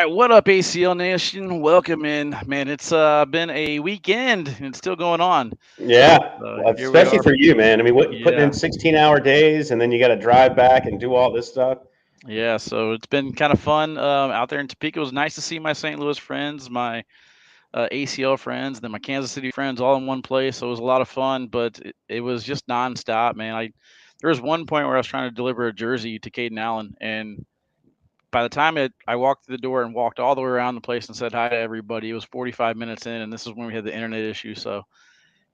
what up, ACL Nation? Welcome in, man. It's been a weekend and it's still going on. Yeah, well, Here we especially are. for you, man. I mean, what putting Yeah, in 16-hour days and then you got to drive back and do all this stuff. yeah. So it's been kind of fun out there in Topeka. It was nice to see my St. Louis friends, my ACL friends, then my Kansas City friends all in one place. So it was a lot of fun, but it was just nonstop, man. There was one point where I was trying to deliver a jersey to Caden Allen, and by the time I walked through the door and walked all the way around the place and said hi to everybody, it was 45 minutes in, and this is when we had the internet issue. So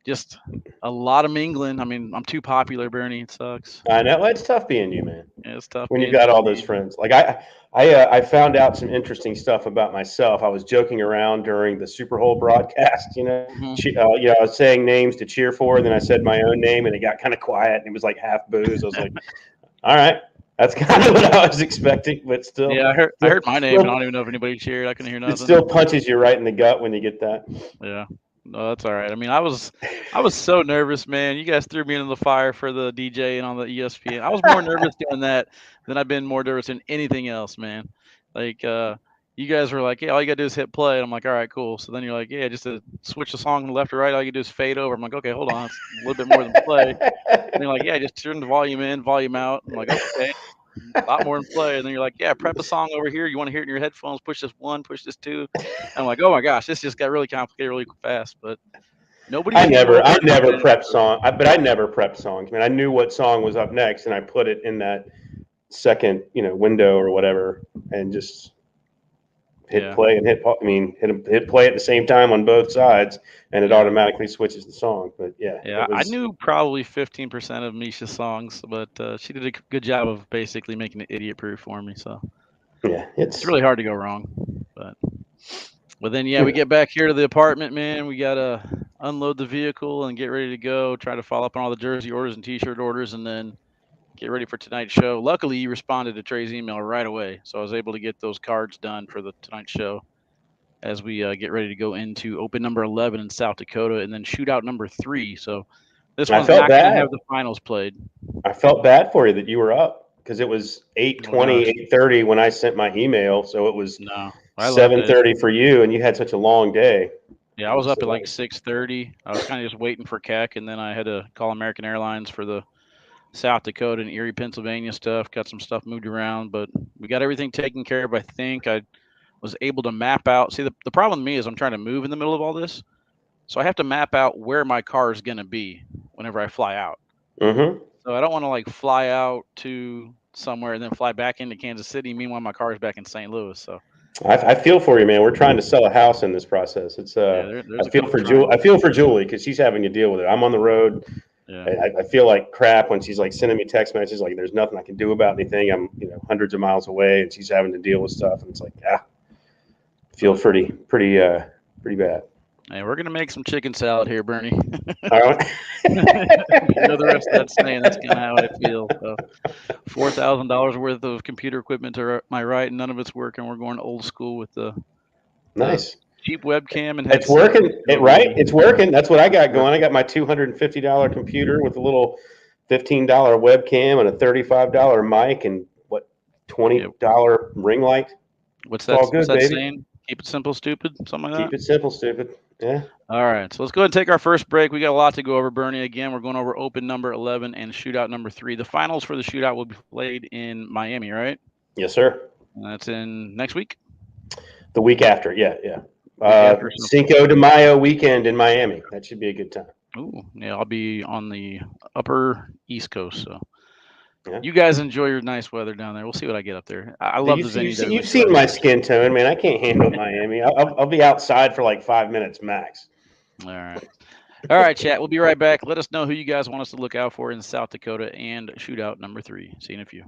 just a lot of mingling. I mean, I'm too popular, Bernie. It sucks. I know it's tough being you, man. Yeah, it's tough When you being got me, all those man. friends. Like I found out some interesting stuff about myself. I was joking around during the Super Bowl broadcast. Hmm. I was saying names to cheer for, and then I said my own name, and it got kind of quiet, and it was like half booze. I was like, all right, that's kind of what I was expecting, but Yeah, still, I heard my name, and I still, don't even know if anybody cheered. I couldn't hear it nothing. still punches you right in the gut when you get that. Yeah. No, that's all right. I mean, I was so nervous, man. You guys threw me into the fire for the DJ and on the ESPN. I was more nervous doing that than I've been more nervous in anything else, man. Like, you guys were like, "Yeah, all you gotta do is hit play." And I'm like, "All right, cool." So then you're like, "Yeah, just to switch the song left or right, all you do is fade over." I'm like, "Okay, hold on, it's a little bit more than play." And you're like, "Yeah, just turn the volume in, volume out." I'm like, "Okay." A lot more in play, and then you're like, "Yeah, prep a song over here. You want to hear it in your headphones? Push this one, push this two." And I'm like, "Oh my gosh, this just got really complicated really fast." But nobody I came never, I over. never And, prepped but I never prepped songs. I mean, I knew what song was up next, and I put it in that second, window or whatever, and just hit yeah, play and hit play at the same time on both sides, and it yeah, automatically switches the song. But yeah, yeah. it I was, knew probably 15% of Misha's songs, but she did a good job of basically making it idiot proof for me. So yeah, it's really hard to go wrong. But then yeah, we yeah. get back here to the apartment, man. We gotta unload the vehicle and get ready to go. Try to follow up on all the jersey orders and T-shirt orders, and then get ready for tonight's show. Luckily, you responded to Trey's email right away, so I was able to get those cards done for the tonight's show as we get ready to go into open number 11 in South Dakota, and then shootout number 3. So this I one's felt not going to bad. have the finals played. I felt bad for you that you were up because it was Oh 8:20, gosh, 8:30 when I sent my email, so it was no, I loved it. 7:30 for you, and you had such a long day. Yeah, I was So up at that like was 6:30. I was kind of just waiting for Keck, and then I had to call American Airlines for the South Dakota and Erie, Pennsylvania stuff. Got some stuff moved around, but we got everything taken care of. I think I was able to map out. See, the problem with me is I'm trying to move in the middle of all this. So I have to map out where my car is going to be whenever I fly out. Mm-hmm. So I don't want to like fly out to somewhere and then fly back into Kansas City. Meanwhile, my car is back in St. Louis. So I feel for you, man. We're trying to sell a house in this process. It's yeah, I there's a feel couple for Julie. I triangles. feel for Julie because she's having to deal with it. I'm on the road. Yeah, I feel like crap when she's like sending me text messages like there's nothing I can do about anything. I'm hundreds of miles away and she's having to deal with stuff and it's like feel but pretty bad. hey, we're gonna make some chicken salad here, Bernie. All right. You know the rest of that saying. That's kind of how I feel. So $4,000 worth of computer equipment to my right, and none of it's working. We're going old school with the Nice. cheap webcam and It's headset. working. It's working. That's what I got Work. going. I got my $250 computer with a little $15 webcam and a $35 mic and what Yeah. $20 ring light. What's It's all What's good, that baby. saying? Keep it simple, stupid. Something like Keep that. it simple, stupid. Yeah. All right, so let's go ahead and take our first break. We got a lot to go over, Bernie. Again, we're going over open number 11 and shootout number 3. The finals for the shootout will be played in Miami, right? Yes, sir. And that's in next week. The week after. Yeah, yeah. Week after. So, Cinco de Mayo weekend in Miami. That should be a good time. ooh, yeah, I'll be on the upper East Coast. So Yeah. you guys enjoy your nice weather down there. We'll see what I get up there. I love the venue that we You've went to seen last my year. skin tone, man. I can't handle Miami. I'll be outside for like 5 minutes max. All right. All right, chat. We'll be right back. Let us know who you guys want us to look out for in South Dakota and shootout number 3. See you in a few.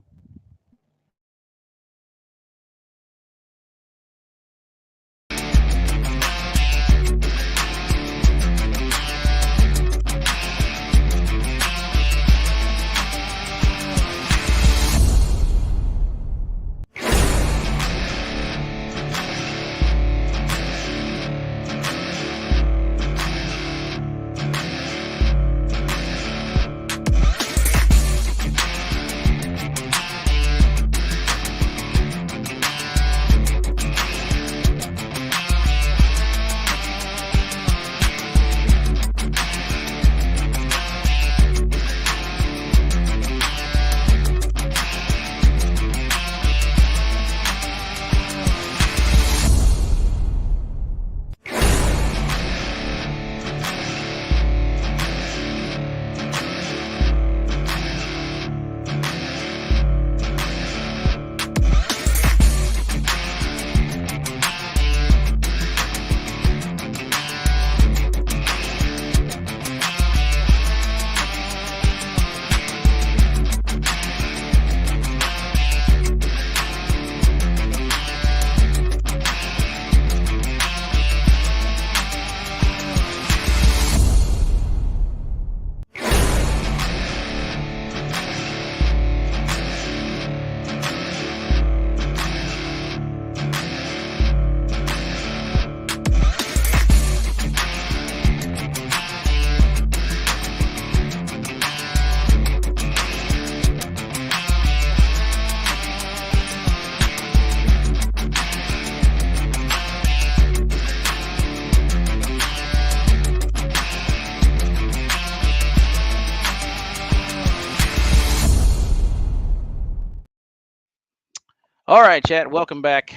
All right, chat. Welcome back.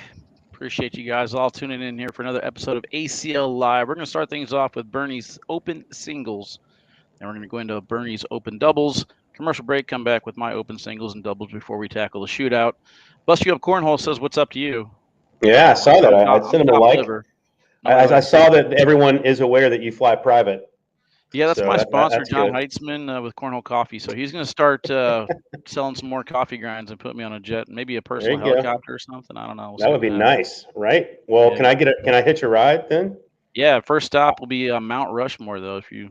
Appreciate you guys all tuning in here for another episode of ACL Live. We're going to start things off with Bernie's open singles. Then we're going to go into Bernie's open doubles. Commercial break. Come back with my open singles and doubles before we tackle the shootout. Bust You Up Cornhole says, "What's up to you?" Yeah, I saw that. I I'm sent him a top like. liver. Nobody I likes saw me. that everyone is aware that you fly private, Yeah, that's so my sponsor, that's John good. Heitzman, with Cornhole Coffee. So he's going to start selling some more coffee grinds and put me on a jet, maybe a There personal you go. helicopter or something. I don't know. We'll That see would what be happens. nice, right? Well, Yeah, can I hitch a ride then? yeah. First stop will be Mount Rushmore, though. If you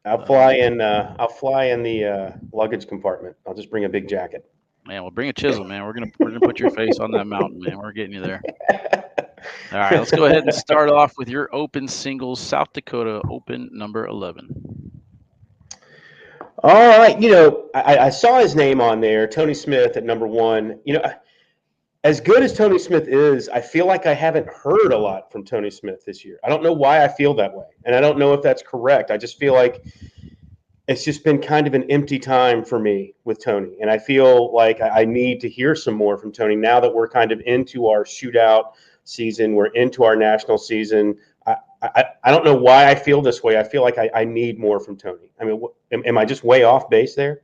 want to, I'll fly in the luggage compartment. I'll just bring a big jacket. man, well, bring a chisel, man. We're gonna put your face on that mountain, man. We're getting you there. All right, let's go ahead and start off with your open singles, South Dakota Open number 11. All right, I saw his name on there, Tony Smith at number one. As good as Tony Smith is, I feel like I haven't heard a lot from Tony Smith this year. I don't know why I feel that way, and I don't know if that's correct. I just feel like it's just been kind of an empty time for me with Tony, and I feel like I need to hear some more from Tony now that we're kind of into our shootout season. We're into our national season. I don't know why I feel this way. I feel like I need more from Tony. I mean, am I just way off base there?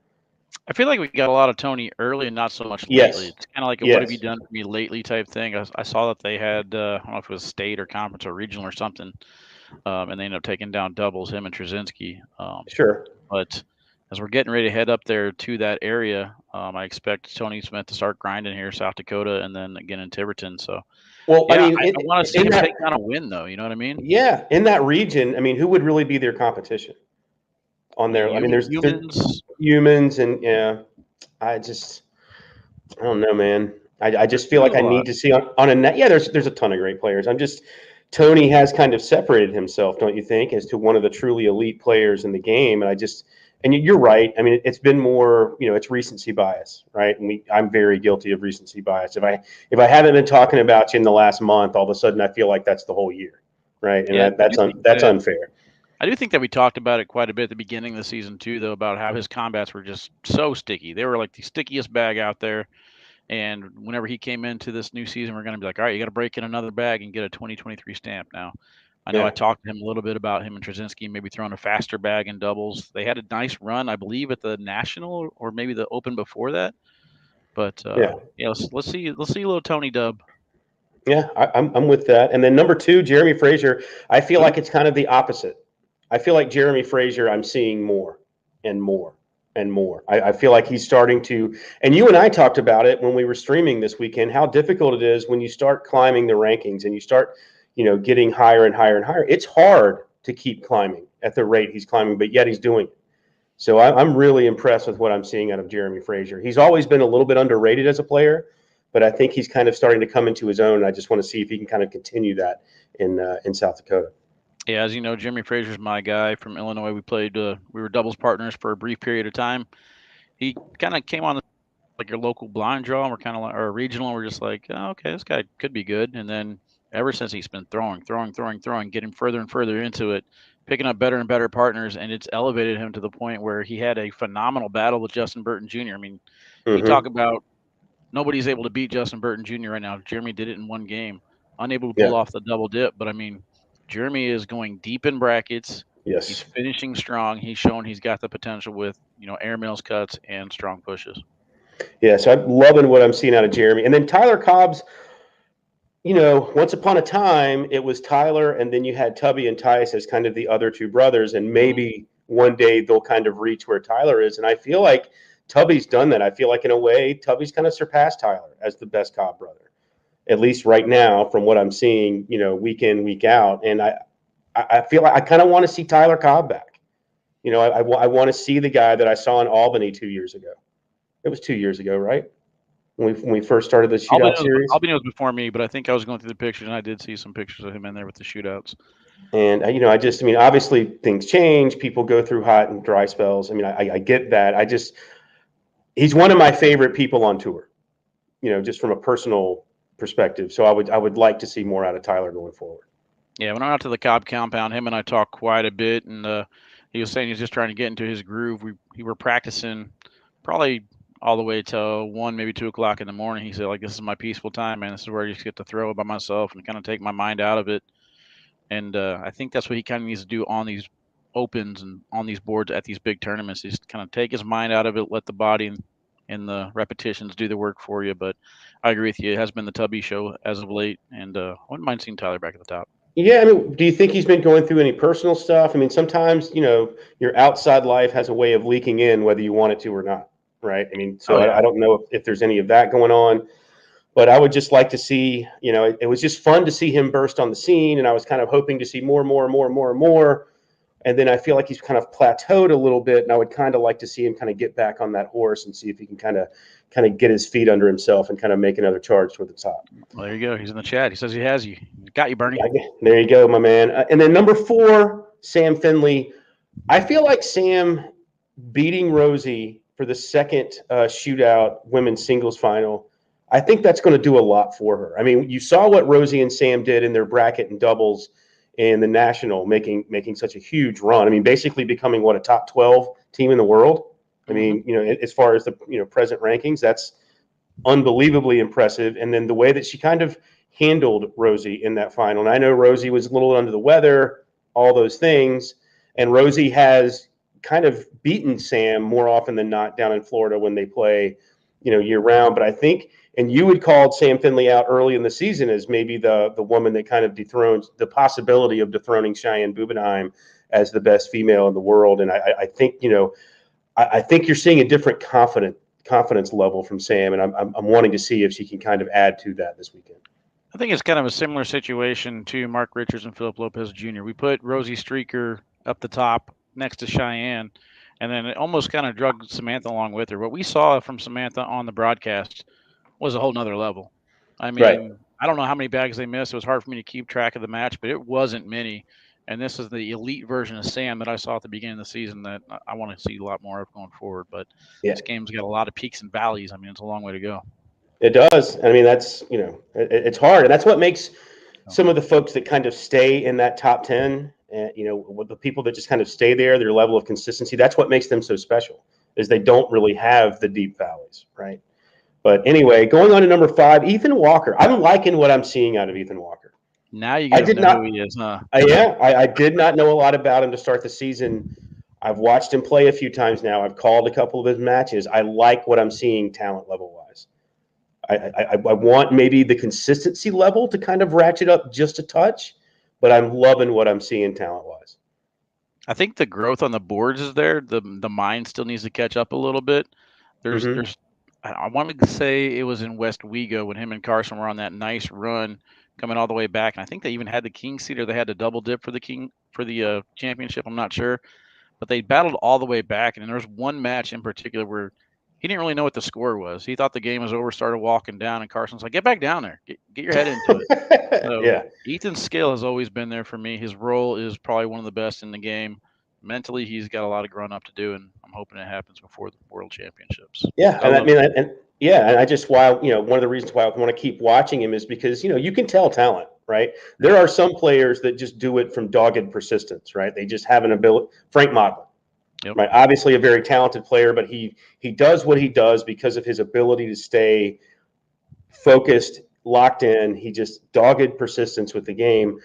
I feel like we got a lot of Tony early and not so much lately. Yes. It's kind of like a "what have you Yes. done for me lately" type thing. I saw that they had I don't know if it was state or conference or regional or something, and they ended up taking down doubles him and Trzynski. Sure. But as we're getting ready to head up there to that area, I expect Tony Smith to start grinding here, South Dakota, and then again in Tiverton. So, Well, I yeah, mean, I want to see in him that, take down a win, though. You know what I mean? yeah, in that region, I mean, who would really be their competition on I mean, there? I mean, there's humans. humans, and yeah, I just, I don't know, man. I just feel There's like a I need lot. to see on a net. Yeah, there's a ton of great players. Tony has kind of separated himself, don't you think, as to one of the truly elite players in the game. And you're right. I mean, it's been more, it's recency bias, right? And I'm very guilty of recency bias. If I haven't been talking about you in the last month, all of a sudden I feel like that's the whole year, right? And Yeah, that's unfair. I do think that we talked about it quite a bit at the beginning of the season too, though, about how his combats were just so sticky. They were like the stickiest bag out there. And whenever he came into this new season, we're going to be like, all right, you got to break in another bag and get a 2023 stamp now. I know I Yeah. talked to him a little bit about him and Trzynski maybe throwing a faster bag in doubles. They had a nice run, I believe, at the national or maybe the Open before that. But Yeah. yeah, let's see a little Tony Dub. Yeah, I'm with that. And then number two, Jeremy Frazier. I feel Who? like it's kind of the opposite. I feel like Jeremy Frazier, I'm seeing more and more and more. I feel like he's starting to, and you and I talked about it when we were streaming this weekend, how difficult it is when you start climbing the rankings and you start, getting higher and higher and higher. It's hard to keep climbing at the rate he's climbing, but yet he's doing it. So I'm really impressed with what I'm seeing out of Jeremy Frazier. He's always been a little bit underrated as a player, but I think he's kind of starting to come into his own. I just want to see if he can kind of continue that in South Dakota. Yeah, as you know, Jeremy Frazier's my guy from Illinois. We played, we were doubles partners for a brief period of time. He kind of came on like your local blind draw, and we're kind of like, or regional, and we're just like, oh, okay, this guy could be good. And then ever since he's been throwing, getting further and further into it, picking up better and better partners, and it's elevated him to the point where he had a phenomenal battle with Justin Burton Jr. I mean, you talk Mm-hmm. about nobody's able to beat Justin Burton Jr. right now. Jeremy did it in one game, unable to Yeah. pull off the double dip, but I mean, Jeremy is going deep in brackets. He's Yes. finishing strong. He's shown he's got the potential with air mills cuts and strong pushes. Yeah. So I'm loving what I'm seeing out of Jeremy. And then Tyler Cobb's, once upon a time, it was Tyler, and then you had Tubby and Tice as kind of the other two brothers. And Mhm. maybe one day they'll kind of reach where Tyler is. And I feel like Tubby's done that. I feel like, in a way, Tubby's kind of surpassed Tyler as the best Cobb brother, at least right now, from what I'm seeing, week in, week out. And I feel like I kind of want to see Tyler Cobb back. I want to see the guy that I saw in Albany 2 years ago. It was 2 years ago, right? When we first started the shootout series. Albany was before me, but I think I was going through the pictures and I did see some pictures of him in there with the shootouts. And I mean, obviously things change. People go through hot and dry spells. I mean, I get that. He's one of my favorite people on tour. Just from a personal perspective. So I would like to see more out of Tyler going forward. Yeah, when I went out to the Cobb compound, him and I talked quite a bit, and he was saying he's just trying to get into his groove. We were practicing probably all the way till 1, maybe 2 o'clock in the morning. He said, like, this is my peaceful time, man. This is where I just get to throw by myself and kind of take my mind out of it. And I think that's what he kind of needs to do on these opens and on these boards at these big tournaments. Is kind of take his mind out of it, let the body and the repetitions do the work for you. But I agree with you. It has been the Tubby show as of late, and I wouldn't mind seeing Tyler back at the top. Yeah, I mean, do you think he's been going through any personal stuff? I mean, sometimes, your outside life has a way of leaking in whether you want it to or not, right? I mean, Oh so I yeah, don't know if there's any of that going on, but I would just like to see, it was just fun to see him burst on the scene, and I was kind of hoping to see more and more and more and more and more. And then I feel like he's kind of plateaued a little bit, and I would kind of like to see him kind of get back on that horse and see if he can kind of get his feet under himself and kind of make another charge toward the top. well, there you go. He's in the chat. He says he has you. Got you, Bernie. There you go, my man. And then number 4, Sam Finley. I feel like Sam beating Rosie for the second shootout women's singles final. I think that's going to do a lot for her. I mean, you saw what Rosie and Sam did in their bracket and doubles in the national, making such a huge run. I mean, basically becoming a top 12 team in the world. I mean, as far as the present rankings, that's unbelievably impressive. And then the way that she kind of handled Rosie in that final. And I know Rosie was a little under the weather, all those things. And Rosie has kind of beaten Sam more often than not down in Florida when they play, year round. But I think, and you had called Sam Finley out early in the season as maybe the woman that kind of dethrones the possibility of dethroning Cheyenne Bubenheim as the best female in the world. And I think, I think you're seeing a different confidence level from Sam, and I'm wanting to see if she can kind of add to that this weekend. I think it's kind of a similar situation to Mark Richards and Philip Lopez Jr. We put Rosie Streaker up the top next to Cheyenne, and then it almost kind of drug Samantha along with her. What we saw from Samantha on the broadcast was a whole nother level. I Right. mean, I don't know how many bags they missed. It was hard for me to keep track of the match, but it wasn't many. And this is the elite version of Sam that I saw at the beginning of the season that I want to see a lot more of going forward. But Yeah, this game's got a lot of peaks and valleys. I mean, it's a long way to go. it does. I mean, that's it's hard, and that's what makes So, some of the folks that kind of stay in that top 10, and with the people that just kind of stay there, their level of consistency. That's what makes them so special. Is they don't really have the deep valleys, right? But anyway, going on to number 5, Ethan Walker. I'm liking what I'm seeing out of Ethan Walker. now you I guys did know who not. he is, huh? I did not know a lot about him to start the season. I've watched him play a few times now. I've called a couple of his matches. I like what I'm seeing talent level wise. I want maybe the consistency level to kind of ratchet up just a touch, but I'm loving what I'm seeing talent wise. I think the growth on the boards is there. The mind still needs to catch up a little bit. There's Mm-hmm. there's I wanted to say it was in West Wego when him and Carson were on that nice run coming all the way back, and I think they even had the king seat or they had to double dip for the championship. I'm not sure, but they battled all the way back, and there was one match in particular where he didn't really know what the score was. He thought the game was over, started walking down, and Carson's like, "Get back down there, get your head into it." So Yeah. Ethan's skill has always been there for me. His role is probably one of the best in the game. Mentally, he's got a lot of growing up to do, and I'm hoping it happens before the World Championships. Yeah, I and I love mean, and yeah, and I just one of the reasons why I want to keep watching him is because you can tell talent, right? yeah, There are some players that just do it from dogged persistence, right? They just have an ability. Frank Modlin, yep. right? Obviously a very talented player, but he does what he does because of his ability to stay focused, locked in. He just dogged persistence with the game.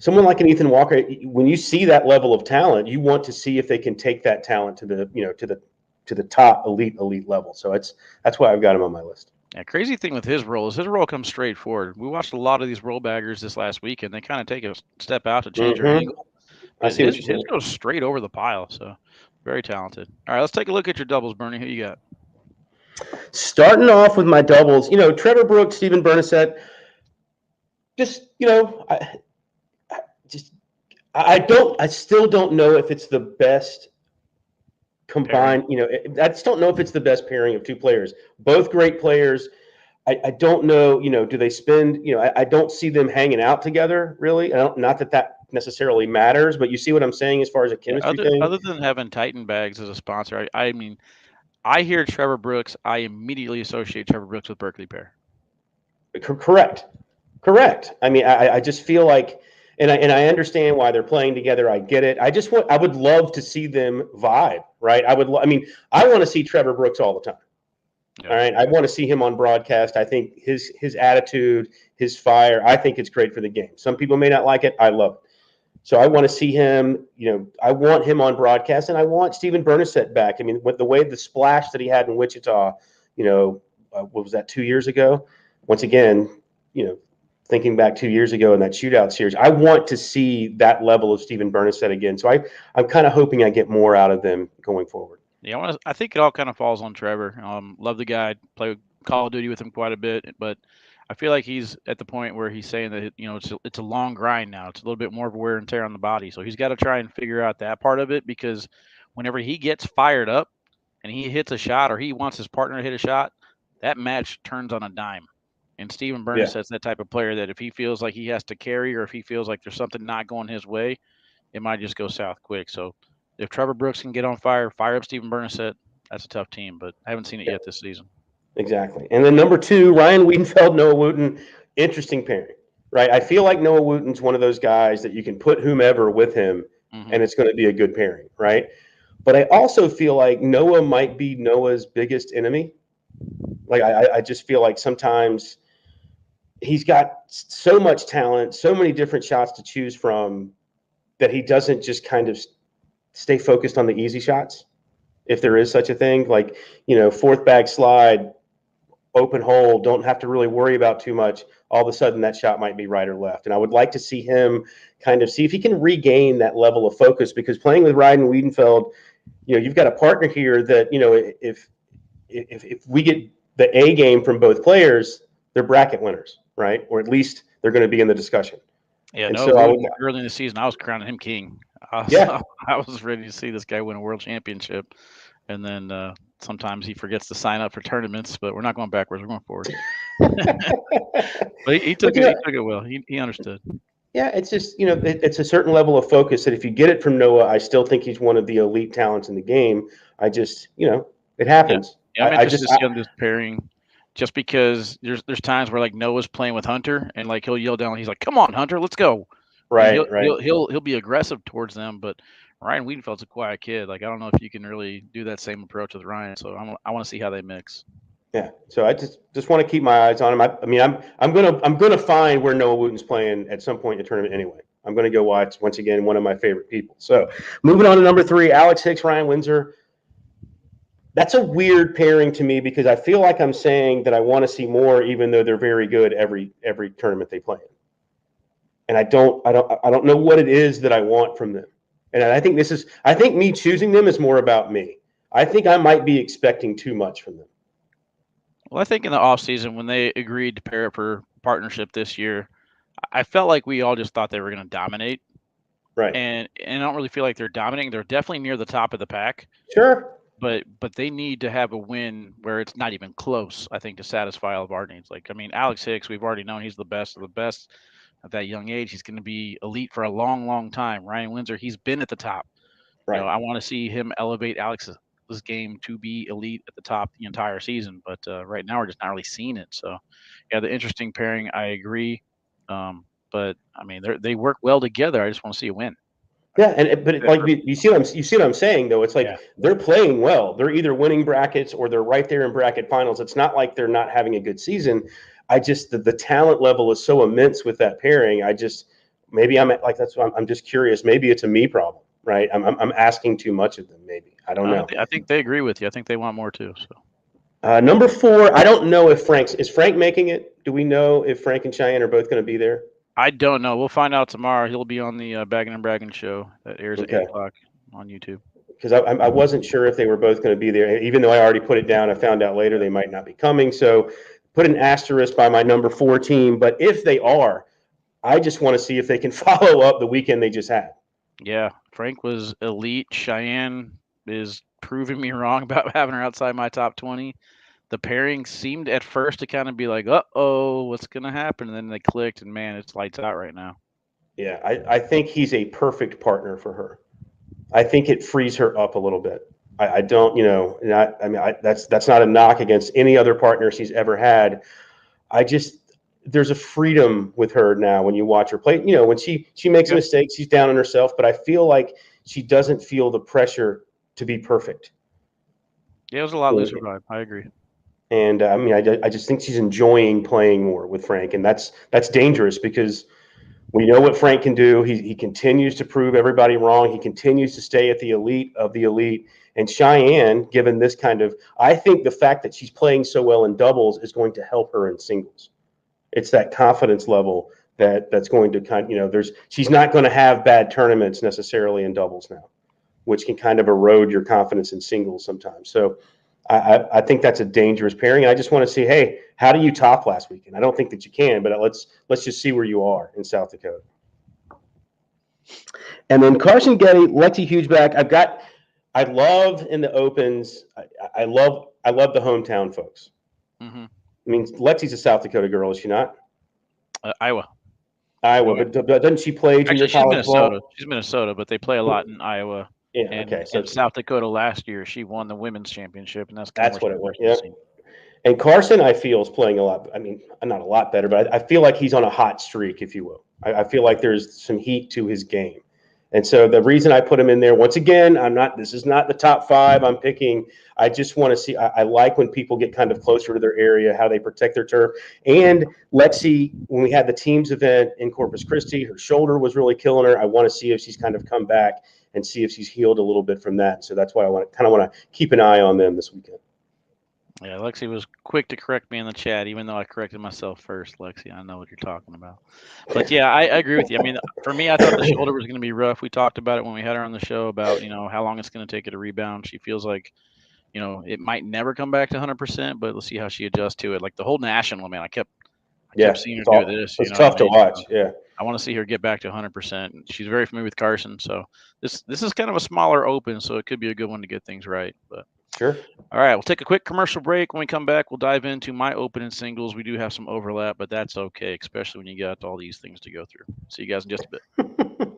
Someone like an Ethan Walker, when you see that level of talent, you want to see if they can take that talent to the top elite level. So that's why I've got him on my list. Yeah, crazy thing with his role is his role comes straight forward. We watched a lot of these roll baggers this last week, and they kind of take a step out to change their Mm-hmm. angle. I But see what you're his saying. goes straight over the pile, so very talented. All right, let's take a look at your doubles, Bernie. Who you got? Starting off with my doubles, Trevor Brooks, Stephen Bernasette. Just I still don't know if it's the best Pairing. combined. I just don't know if it's the best pairing of two players. Both great players. I don't know. Do they spend? I don't see them hanging out together really. Not that necessarily matters, but you see what I'm saying as far as a Yeah, chemistry thing. other than having Titan Bags as a sponsor, I mean, I hear Trevor Brooks, I immediately associate Trevor Brooks with Berkeley Pair. Correct. Correct. I mean, I just feel like, and I understand why they're playing together. I get it. I would love to see them vibe, right? I mean, I want to see Trevor Brooks all the time. All Yeah. right, I want to see him on broadcast. I think his attitude, his fire, I think it's great for the game. Some people may not like it. I love it. So I want to see him. I want him on broadcast, and I want Stephen Bernasette back. I mean, with the way the splash that he had in Wichita, what was that, 2 years ago? Once again, you know, thinking back 2 years ago in that shootout series, I want to see that level of Stephen Bernasette again. So I'm kind of hoping I get more out of them going forward. Yeah, I think it all kind of falls on Trevor. Love the guy. Play Call of Duty with him quite a bit, but I feel like he's at the point where he's saying that it's a long grind now. It's a little bit more of a wear and tear on the body, so he's got to try and figure out that part of it because whenever he gets fired up and he hits a shot or he wants his partner to hit a shot, that match turns on a dime. And Steven Yeah, Bernassette's that type of player that if he feels like he has to carry or if he feels like there's something not going his way, it might just go south quick. So if Trevor Brooks can get on fire up Steven Bernasette, that's a tough team, but I haven't seen it yeah, yet this season. exactly. And then number two, Ryan Wiedenfeld, Noah Wooten, interesting pairing, right? I feel like Noah Wooten's one of those guys that you can put whomever with him, Hmm. and it's going to be a good pairing, right? But I also feel like Noah might be Noah's biggest enemy. Like I just feel like sometimes he's got so much talent, so many different shots to choose from that he doesn't just kind of stay focused on the easy shots, if there is such a thing. Like, fourth bag slide, open hole, don't have to really worry about too much. All of a sudden, that shot might be right or left. And I would like to see him kind of see if he can regain that level of focus because playing with Ryan Wiedenfeld, you've got a partner here that, if we get the A game from both players, they're bracket winners, right? Or at least they're going to be in the discussion. Yeah, And no, so I would, Wooten early in the season, I was crowning him king. I was, yeah, I was ready to see this guy win a world championship, and then sometimes he forgets to sign up for tournaments. But we're not going backwards; we're going forward. But he but took it. He took it well. He understood. yeah, it's just it's a certain level of focus that if you get it from Noah, I still think he's one of the elite talents in the game. I just it Yeah, happens. yeah. I'm I interested just to see on this pairing, just because there's times where like Noah's playing with Hunter, and like he'll yell down, he's like, "Come on, Hunter, let's go," and right, right. he'll be aggressive towards them. But Ryan Wiedenfeld's a quiet kid. Like I don't know if you can really do that same approach with Ryan. So I want to see how they mix. Yeah, so I just want to keep my eyes on him. I mean, I'm gonna find where Noah Wooten's playing at some point in the tournament anyway. I'm gonna go watch once again one of my favorite people. So moving on to number three, Alex Hicks, Ryan Windsor. That's a weird pairing to me because I feel like I'm saying that I want to see more, even though they're very good every tournament they play in. And I don't know what it is that I want from them. And I think me choosing them is more about me. I think I might be expecting too much from them. Well, I think in the off season when they agreed to pair up for partnership this year, I felt like we all just thought they were going to dominate, Right. and I don't really feel like they're dominating. They're definitely near the top of the pack, Sure. but they need to have a win where it's not even close. I think to satisfy all of our needs. Like I mean, Alex Hicks, we've already known he's the best of the best at that young age. He's going to be elite for a long, long time. Ryan Windsor, he's been at the top. Right. I want to see him elevate Alex's game to be elite at the top the entire season. But right now, we're just not really seeing it. So, yeah, the interesting pairing. I agree. But I mean, they work well together. I just want to see a win. Yeah, like you see what I'm saying though. It's Yeah, like they're playing well. They're either winning brackets or they're right there in bracket finals. It's not like they're not having a good season. I just the talent level is so immense with that pairing. I just maybe I'm like that's what I'm just curious. Maybe it's a me problem, right? I'm asking too much of them. Maybe I don't know. I think they agree with you. I think they want more too. So Number four, I don't know if Frank making it. Do we know if Frank and Cheyenne are both going to be there? I don't know. We'll find out tomorrow. He'll be on the Baggin' and Braggin' show that airs at Okay. 8 o'clock on YouTube. Because I wasn't sure if they were both going to be there. Even though I already put it down, I found out later they might not be coming. So put an asterisk by my number four team. But if they are, I just want to see if they can follow up the weekend they just had. Yeah, Frank was elite. Cheyenne is proving me wrong about having her outside my top 20. The pairing seemed at first to kind of be like, uh-oh, what's going to happen? And then they clicked, and man, it's lights out right now. Yeah, I think he's a perfect partner for her. I think it frees her up a little bit. I don't, that's not a knock against any other partner she's ever had. I just there's a freedom with her now when you watch her play. When she makes a Yeah, mistake, she's down on herself, but I feel like she doesn't feel the pressure to be perfect. yeah, it was a lot looser vibe. I agree. And I mean, I just think she's enjoying playing more with Frank, and that's dangerous because we know what Frank can do. He continues to prove everybody wrong. He continues to stay at the elite of the elite. And Cheyenne, given this kind of, I think the fact that she's playing so well in doubles is going to help her in singles. It's that confidence level that's going to she's not going to have bad tournaments necessarily in doubles now, which can kind of erode your confidence in singles sometimes. So I think that's a dangerous pairing. And I just want to see, hey, how do you top last weekend? I don't think that you can, but let's just see where you are in South Dakota. And then Carson Getty, Lexi Hugeback. I love in the opens. I love the hometown folks. Mm-hmm. I mean, Lexi's a South Dakota girl, is she not? Iowa, but doesn't she play junior actually, she's college Minnesota. ball? She's Minnesota, but they play a lot in Iowa. Yeah. And, Okay. So and South Dakota last year, she won the women's championship, and that's kind of that's where what she it was. pushed Yeah. the scene. And Carson, I feel, is playing a lot. I mean, not a lot better, but I feel like he's on a hot streak, if you will. I feel like there's some heat to his game. And so the reason I put him in there, once again, this is not the top 5 I'm picking. I just want to see, I like when people get kind of closer to their area, how they protect their turf. And Lexi, when we had the teams event in Corpus Christi, her shoulder was really killing her. I want to see if she's kind of come back and see if she's healed a little bit from that. So that's why I want to keep an eye on them this weekend. Yeah, Lexi was quick to correct me in the chat, even though I corrected myself first. Lexi, I know what you're talking about. But yeah, I agree with you. I mean, for me, I thought the shoulder was going to be rough. We talked about it when we had her on the show about, how long it's going to take her to rebound. She feels like, it might never come back to 100%, but let's see how she adjusts to it. Like the whole national, man, I kept seeing her do this. It's tough to watch. Yeah. I want to see her get back to 100%. She's very familiar with Carson, so this is kind of a smaller open, so it could be a good one to get things right. But sure. All right, we'll take a quick commercial break. When we come back, we'll dive into my open and singles. We do have some overlap, but that's okay, especially when you got all these things to go through. See you guys in just a bit.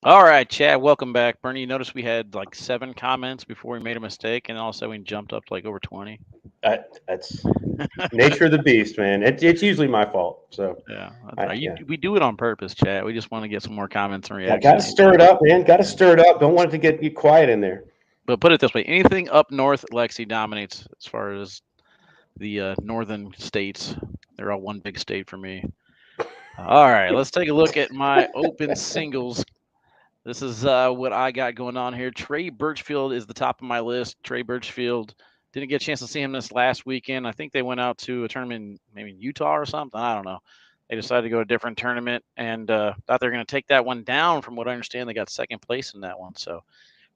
All right, Chad, welcome back. Bernie, you noticed we had like 7 comments before we made a mistake, and all of a sudden we jumped up to like over 20. That's nature of the beast, man. It's usually my fault. So yeah, we do it on purpose, Chad. We just want to get some more comments and reactions. Got to stir it up, man. Got to stir it up. Don't want it to get you quiet in there. But put it this way: anything up north, Lexi dominates as far as the northern states. They're all one big state for me. All right, let's take a look at my open singles. This is what I got going on here. Trey Birchfield is the top of my list. Trey Birchfield, didn't get a chance to see him this last weekend. I think they went out to a tournament maybe in Utah or something. I don't know. They decided to go to a different tournament and thought they were going to take that one down. From what I understand, they got second place in that one. So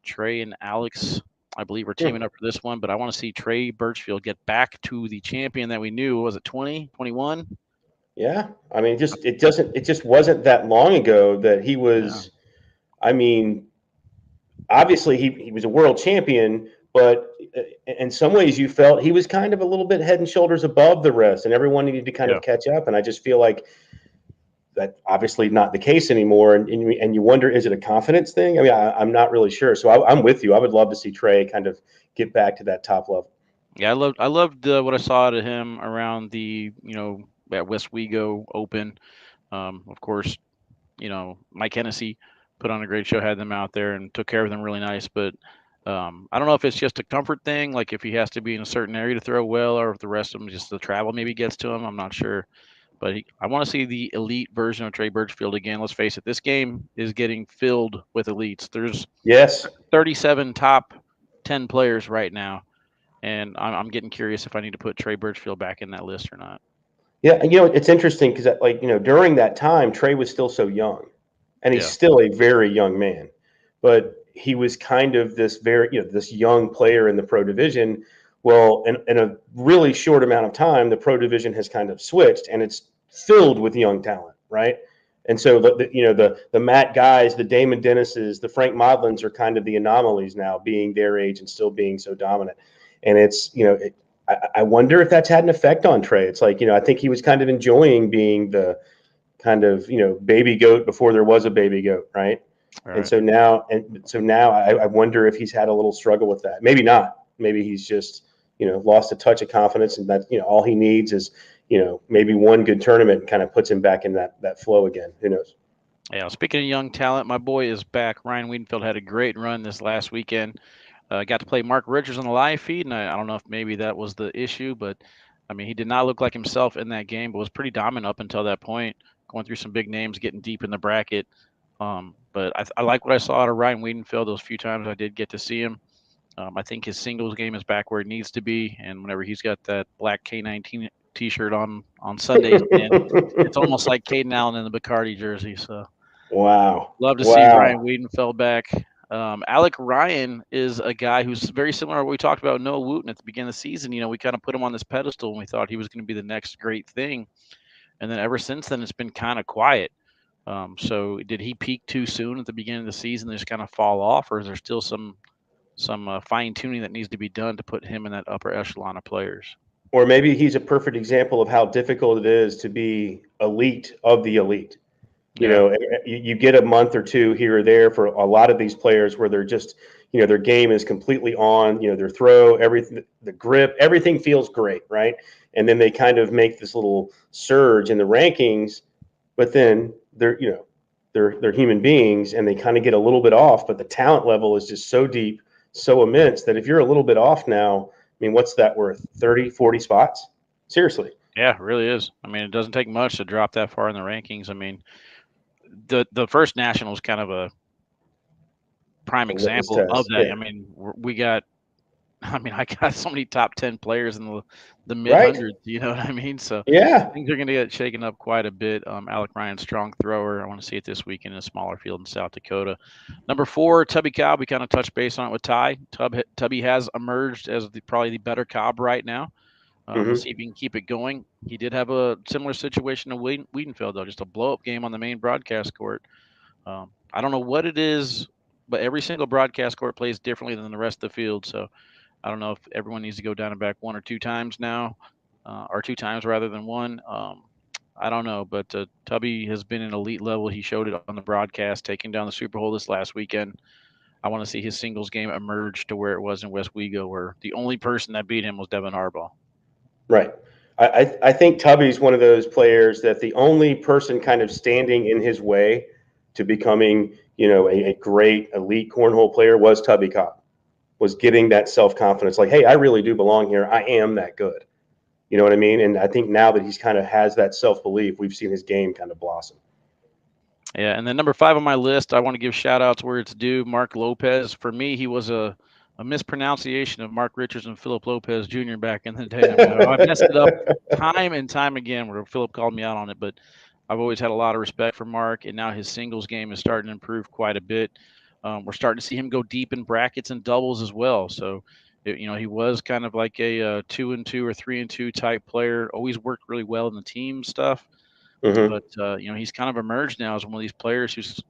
Trey and Alex I believe we're Hmm. teaming up for this one, but I want to see Trey Birchfield get back to the champion that we knew. Was it 2021? Yeah, I mean, it just wasn't that long ago that he Yeah. was. I mean, obviously he was a world champion, but in some ways you felt he was kind of a little bit head and shoulders above the rest, and everyone needed to kind Yeah. of catch up. And I just feel like that obviously not the case anymore. And you wonder, is it a confidence thing? I mean, I'm not really sure. So I'm with you. I would love to see Trey kind of get back to that top level. Yeah, I loved what I saw out of him around the at West Wego Open. Of course, Mike Hennessy put on a great show, had them out there and took care of them really nice. But I don't know if it's just a comfort thing, like if he has to be in a certain area to throw well, or if the rest of them just the travel maybe gets to him. I'm not sure. But I want to see the elite version of Trey Birchfield again. Let's face it, this game is getting filled with elites. There's Yes. 37 top 10 players right now, and I'm getting curious if I need to put Trey Birchfield back in that list or not. Yeah, it's interesting because during that time Trey was still so young, and he's Yeah, still a very young man, but he was kind of this very this young player in the pro division. Well, in a really short amount of time, the pro division has kind of switched, and it's filled with young talent, right? And so the Matt Guys, the Damon Dennises, the Frank Modlins are kind of the anomalies now, being their age and still being so dominant. And it's I wonder if that's had an effect on Trey. It's like, I think he was kind of enjoying being the kind of, baby goat before there was a baby goat, right? all And right. so now I wonder if he's had a little struggle with that. Maybe not. Maybe he's just, lost a touch of confidence, and that, all he needs is, maybe one good tournament and kind of puts him back in that flow again. Who knows? Yeah, speaking of young talent, my boy is back. Ryan Wiedenfeld had a great run this last weekend. Got to play Mark Richards on the live feed, and I don't know if maybe that was the issue, but I mean, he did not look like himself in that game, but was pretty dominant up until that point, going through some big names, getting deep in the bracket. But I like what I saw out of Ryan Wiedenfeld those few times I did get to see him. I think his singles game is back where it needs to be, and whenever he's got that black K19 T-shirt on Sundays, man, it's almost like Caden Allen in the Bacardi jersey. So Wow. love to see Ryan Wow. Wiedenfeld back. Alec Ryan is a guy who's very similar to what we talked about Noah Wooten at the beginning of the season. We kind of put him on this pedestal and we thought he was going to be the next great thing. And then ever since then, it's been kind of quiet. So did he peak too soon at the beginning of the season and just kind of fall off, or is there still some fine tuning that needs to be done to put him in that upper echelon of players? Or maybe he's a perfect example of how difficult it is to be elite of the elite. Yeah, You get a month or two here or there for a lot of these players where they're just, their game is completely on, their throw, everything, the grip, everything feels great, right? And then they kind of make this little surge in the rankings, but then they're human beings and they kind of get a little bit off, but the talent level is just so deep, so immense that if you're a little bit off now, I mean, what's that worth? 30, 40 spots? Seriously. yeah, it really is. I mean, it doesn't take much to drop that far in the rankings. I mean, the first national is kind of a prime A litmus example of test. that. Yeah. I mean, we got I mean, I got so many top 10 players in the mid Right. hundreds. You know what I mean? So Yeah. things are going to get shaken up quite a bit. Alec Ryan, strong thrower. I want to see it this weekend in a smaller field in South Dakota. Number 4, Tubby Cobb. We kind of touched base on it with Ty. Tubby has emerged as probably the better Cobb right now. Let's Hmm. see if he can keep it going. He did have a similar situation to Wiedenfeld, though, just a blow up game on the main broadcast court. I don't know what it is, but every single broadcast court plays differently than the rest of the field. So I don't know if everyone needs to go down and back one or two times now, or two times rather than one. I don't know, but Tubby has been an elite level. He showed it on the broadcast, taking down the Super Bowl this last weekend. I want to see his singles game emerge to where it was in West Wego, where the only person that beat him was Devin Harbaugh. Right. I think Tubby's one of those players that the only person kind of standing in his way to becoming, a great elite cornhole player was Tubby Cobb, was getting that self confidence, like, hey, I really do belong here. I am that good. You know what I mean? And I think now that he's kind of has that self belief, we've seen his game kind of blossom. Yeah, and then number 5 on my list, I want to give shout outs where it's due. Mark Lopez. For me, he was a mispronunciation of Mark Richards and Philip Lopez Jr. back in the day. I mean, I messed it up time and time again where Philip called me out on it, but I've always had a lot of respect for Mark, and now his singles game is starting to improve quite a bit. We're starting to see him go deep in brackets and doubles as well. So, he was kind of like a 2-2 or 3-2 type player. Always worked really well in the team stuff. Hmm. But he's kind of emerged now as one of these players who's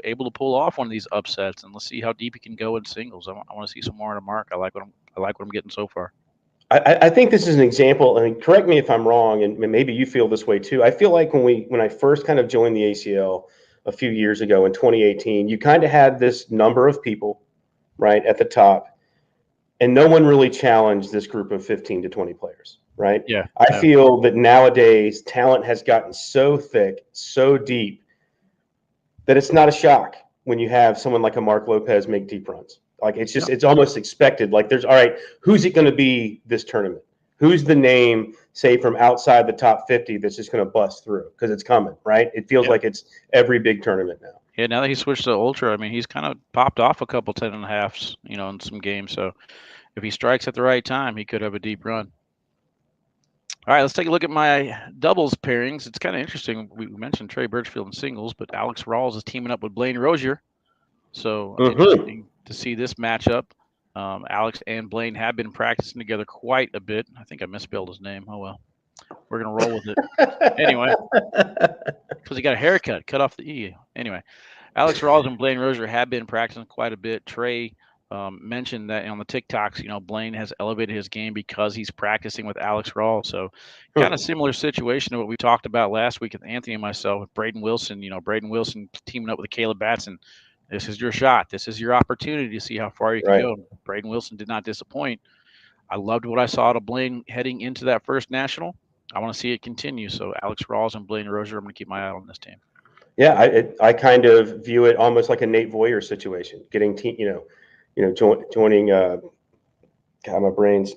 able to pull off one of these upsets. And let's see how deep he can go in singles. I want to see some more of Mark. I like what I'm getting so far. I think this is an example, and correct me if I'm wrong, and maybe you feel this way too. I feel like when I first kind of joined the ACL a few years ago in 2018, you kind of had this number of people, right, at the top, and no one really challenged this group of 15 to 20 players, right? Yeah. I Yeah. feel that nowadays talent has gotten so thick, so deep, that it's not a shock when you have someone like a Mark Lopez make deep runs. Like Yeah. it's almost expected. Like there's all right, who's it going to be this tournament? Who's the name, say from outside the top 50, that's just going to bust through because it's coming, right? It feels Yeah. like it's every big tournament now. Yeah. Now that he switched to ultra, I mean, he's kind of popped off a couple 10.5s, in some games. So if he strikes at the right time, he could have a deep run. All right, let's take a look at my doubles pairings. It's kind of interesting. We mentioned Trey Birchfield in singles, but Alex Rawls is teaming up with Blaine Rozier. So Mm-hmm. interesting to see this matchup. Alex and Blaine have been practicing together quite a bit. I think I misspelled his name. Oh well, we're gonna roll with it anyway because he got a haircut, cut off the E. Anyway, Alex Rawls and Blaine Rozier have been practicing quite a bit. Trey mentioned that on the TikToks, Blaine has elevated his game because he's practicing with Alex Rawls. So, kind of similar situation to what we talked about last week with Anthony and myself with Braden Wilson. Braden Wilson teaming up with Caleb Batson. This is your shot. This is your opportunity to see how far you can Right. go. Braden Wilson did not disappoint. I loved what I saw to Blaine heading into that first national. I want to see it continue. So, Alex Rawls and Blaine Rozier, I'm going to keep my eye on this team. Yeah, I kind of view it almost like a Nate Voyer situation, getting team, joining. God, my brains.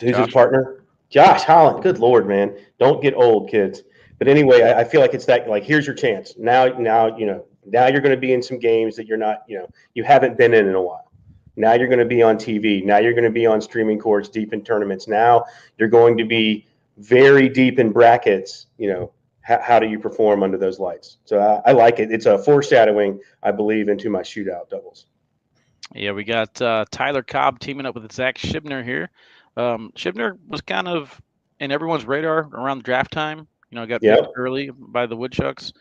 Who's his Josh? partner? Josh Holland. Good Lord, man. Don't get old, kids. But anyway, I feel like it's that like here's your chance. Now you're going to be in some games that you're not, you haven't been in a while. Now you're going to be on TV. Now you're going to be on streaming courts, deep in tournaments. Now you're going to be very deep in brackets. How do you perform under those lights? So I like it. It's a foreshadowing, I believe, into my shootout doubles. Yeah, we got Tyler Cobb teaming up with Zach Shibner here. Shibner was kind of in everyone's radar around the draft time. Got picked Yeah. early by the Woodchucks,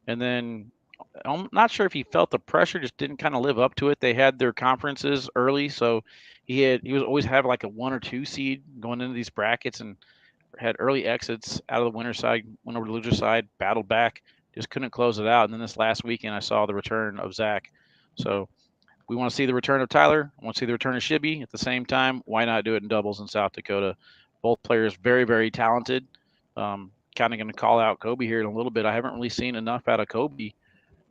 and then I'm not sure if he felt the pressure, just didn't kind of live up to it. They had their conferences early, so he was always have like a 1 or 2 seed going into these brackets, and had early exits out of the winner side, went over to the loser side, battled back, just couldn't close it out. And then this last weekend, I saw the return of Zach. So we want to see the return of Tyler. I want to see the return of Shibby at the same time. Why not do it in doubles in South Dakota? Both players very, very talented. Kind of going to call out Kobe here in a little bit. I haven't really seen enough out of Kobe,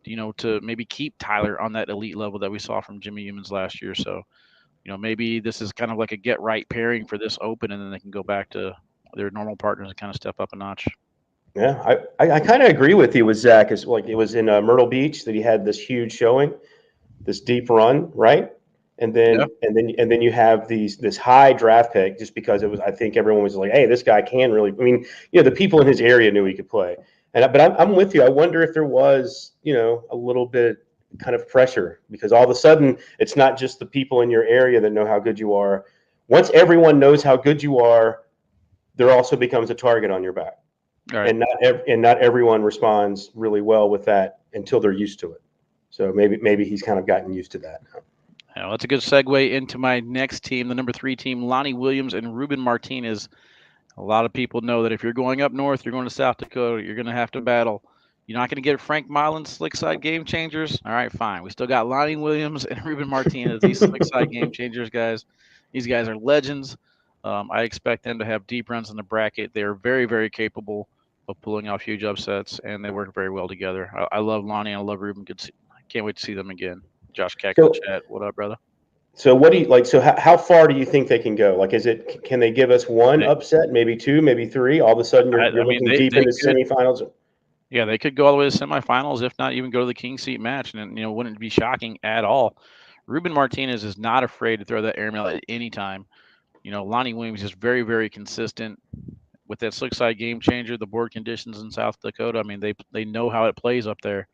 to maybe keep Tyler on that elite level that we saw from Jimmy Humans last year. So, maybe this is kind of like a get right pairing for this Open, and then they can go back to their normal partners and kind of step up a notch. Yeah, I kind of agree with you with Zach. It's like it was in Myrtle Beach that he had this huge showing, this deep run, right? And Yeah. then you have this high draft pick just because it was. I think everyone was like, hey, this guy can really. I mean, the people in his area knew he could play. But I'm with you. I wonder if there was a little bit kind of pressure because all of a sudden it's not just the people in your area that know how good you are. Once everyone knows how good you are, there also becomes a target on your back, All right. and not everyone responds really well with that until they're used to it. So maybe he's kind of gotten used to that now. Well, that's a good segue into my next team, the number 3 team, Lonnie Williams and Ruben Martinez. A lot of people know that if you're going up north, you're going to South Dakota, you're going to have to battle. You're not going to get Frank Milan slick side game changers. All right, fine. We still got Lonnie Williams and Ruben Martinez, these slick side game changers, guys. These guys are legends. I expect them to have deep runs in the bracket. They are very, very capable of pulling off huge upsets, and they work very well together. I love Lonnie. I love Ruben. I can't wait to see them again. Josh Keck in the So chat. What up, brother? so what do you like? So how far do you think they can go? Like, can they give us one They, upset, maybe two, maybe three? All of a sudden, you're I mean, looking they deep they into could. semifinals. Yeah, they could go all the way to semifinals, if not even go to the king seat match, and wouldn't be shocking at all. Ruben Martinez is not afraid to throw that airmail at any time. Lonnie Williams is very, very consistent with that slick side game changer. The board conditions in South Dakota, I mean, they know how it plays up there.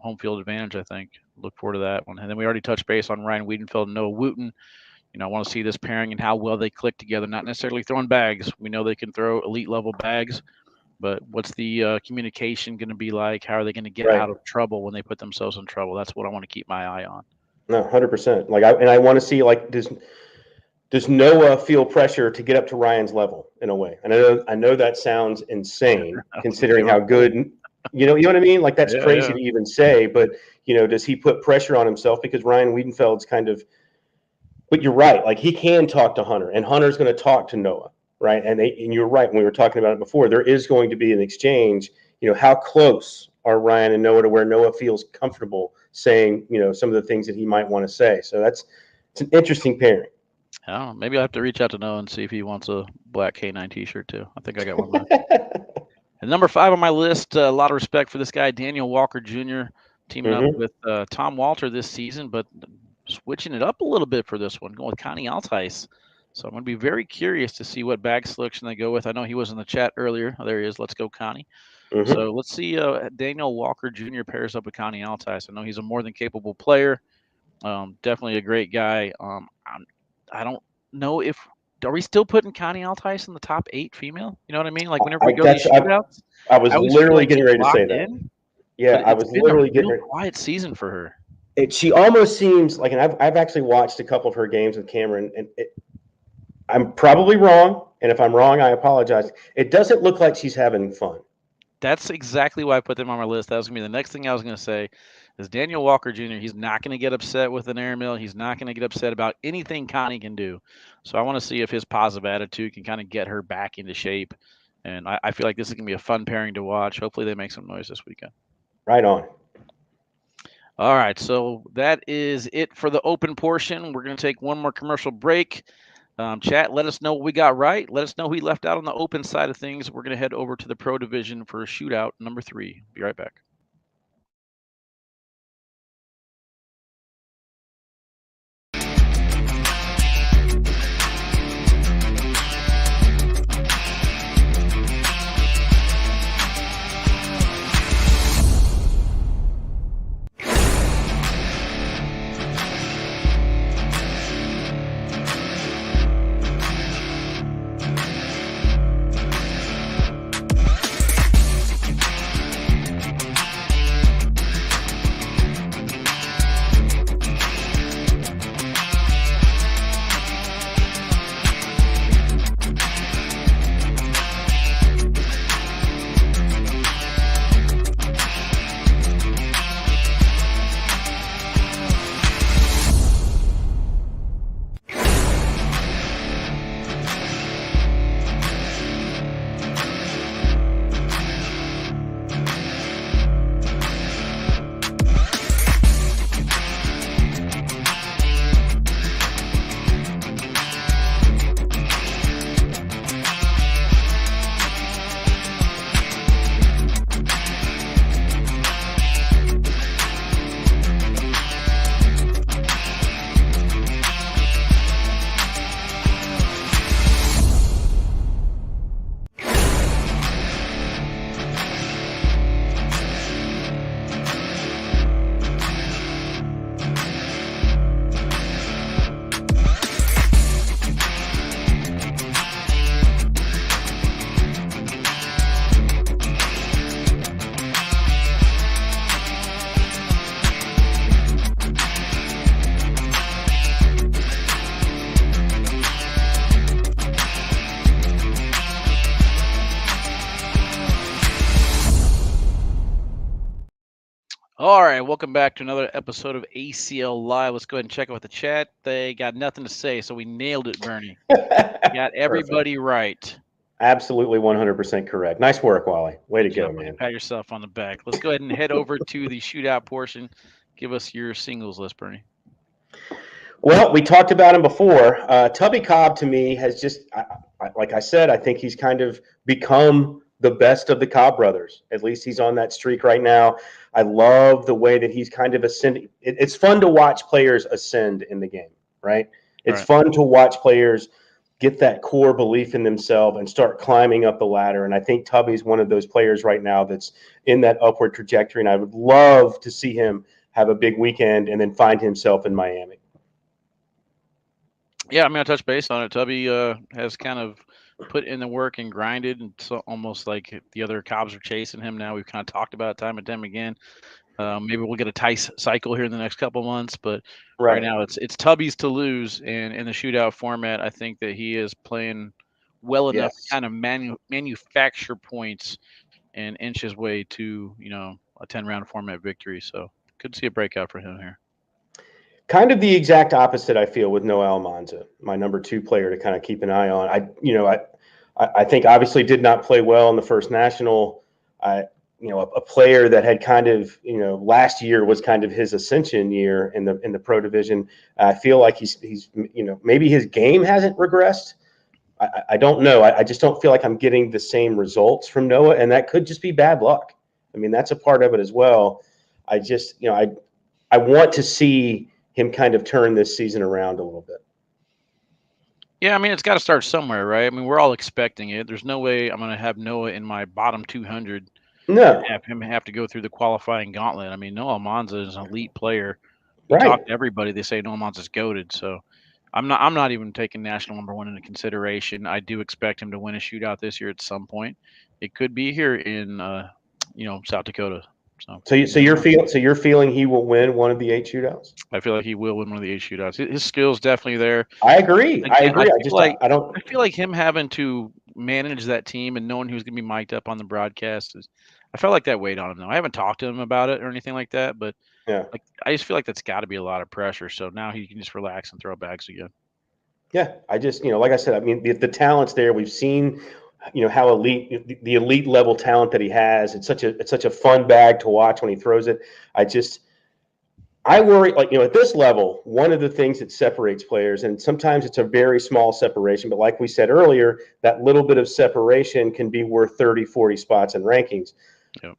home field advantage, I think. Look forward to that one. And then we already touched base on Ryan Wiedenfeld and Noah Wooten. I want to see this pairing and how well they click together. Not necessarily throwing bags. We know they can throw elite level bags, but what's the communication going to be like? How are they going to get Right. out of trouble when they put themselves in trouble? That's what I want to keep my eye on. No, 100%. I want to see, like, does Noah feel pressure to get up to Ryan's level in a way? And I know that sounds insane considering how good, you know what I mean? Like, that's crazy to even say, but does he put pressure on himself? Because Ryan Wiedenfeld's kind of, but you're right. Like, he can talk to Hunter, and Hunter's going to talk to Noah, right? And you're right. When we were talking about it before, there is going to be an exchange. How close are Ryan and Noah to where Noah feels comfortable saying, some of the things that he might want to say. So it's an interesting pairing. I don't know. Maybe I'll have to reach out to Noah and see if he wants a black K9 T-shirt too. I think I got one left. And number 5 on my list, a lot of respect for this guy, Daniel Walker Jr., teaming up with Tom Walter this season, but switching it up a little bit for this one, going with Connie Altice. So I'm going to be very curious to see what bag selection they go with. I know he was in the chat earlier. Oh, there he is. Let's go, Connie. So let's see. Daniel Walker Jr. pairs up with Connie Altice. I know he's a more than capable player. Definitely a great guy. I don't know if are we still putting Connie Altice in the top 8 female? You know what I mean? Like whenever we go to these shootouts, I was literally getting ready to say that. In, yeah, I was literally getting a quiet season for her. She almost seems like, and I've actually watched a couple of her games with Cameron, and I'm probably wrong. And if I'm wrong, I apologize. It doesn't look like she's having fun. That's exactly why I put them on my list. That was going to be the next thing I was going to say is Daniel Walker Jr. He's not going to get upset with an airmail. He's not going to get upset about anything Connie can do. So I want to see if his positive attitude can kind of get her back into shape. And I feel like this is going to be a fun pairing to watch. Hopefully they make some noise this weekend. Right on. All right. So that is it for the open portion. We're going to take one more commercial break. Chat, let us know what we got right. Let us know who we left out on the open side of things. We're going to head over to the pro division for shootout number 3. Be right back. All right, welcome back to another episode of ACL Live. Let's go ahead and check out with the chat. They got nothing to say, so we nailed it, Bernie. Got everybody right. Absolutely 100% correct. Nice work, Wally. Way to go, man. Pat yourself on the back. Let's go ahead and head over to the shootout portion. Give us your singles list, Bernie. Well, we talked about him before. Tubby Cobb, to me, has just, like I said, I think he's kind of become the best of the Cobb brothers. At least he's on that streak right now. I love the way that he's kind of ascending. It's fun to watch players ascend in the game, right? It's fun to watch players get that core belief in themselves and start climbing up the ladder. And I think Tubby's one of those players right now that's in that upward trajectory. And I would love to see him have a big weekend and then find himself in Miami. Yeah, I mean, I touched base on it. Tubby has kind of put in the work and grinded, and so almost like the other Cobs are chasing him now. We've kind of talked about it time and time again. Maybe we'll get a Tice cycle here in the next couple months, but right Right. now it's Tubby's to lose, and in the shootout format, I think that he is playing well enough to Yes. kind of manufacture points and inch his way to a 10 round format victory. So could see a breakout for him here. Kind of the exact opposite I feel with Noel Almanza, my number 2 player to kind of keep an eye on. I think obviously did not play well in the first national. A player that had kind of, last year was kind of his ascension year in the pro division. I feel like he's maybe his game hasn't regressed. I don't know. I just don't feel like I'm getting the same results from Noah, and that could just be bad luck. I mean, that's a part of it as well. I just, I want to see him kind of turn this season around a little bit. Yeah, I mean it's got to start somewhere, right? I mean we're all expecting it. There's no way I'm going to have Noah in my bottom 200 and No, have him have to go through the qualifying gauntlet. I mean Noah Almanza is an elite player. You right. talk to everybody, they say Noah Almanza's goated. So I'm not even taking national number one into consideration. I do expect him to win a shootout this year at some point. It could be here in South Dakota. So So, you never know. you're feeling he will win one of the 8 shootouts. I feel like he will win one of the eight shootouts. His skills definitely there. I agree. I Again, agree. I don't. I feel like him having to manage that team and knowing who's going to be mic'd up on the broadcast is. I felt like that weighed on him though. I haven't talked to him about it or anything like that, but Yeah, like I just feel like that's got to be a lot of pressure. So now he can just relax and throw bags again. yeah. I just, like I said, I mean, the talent's there. We've seen, how elite the elite level talent that he has. It's such a fun bag to watch when he throws it. I worry, like, at this level, one of the things that separates players, and sometimes it's a very small separation, but like we said earlier, that little bit of separation can be worth 30, 40 spots in rankings. Yep.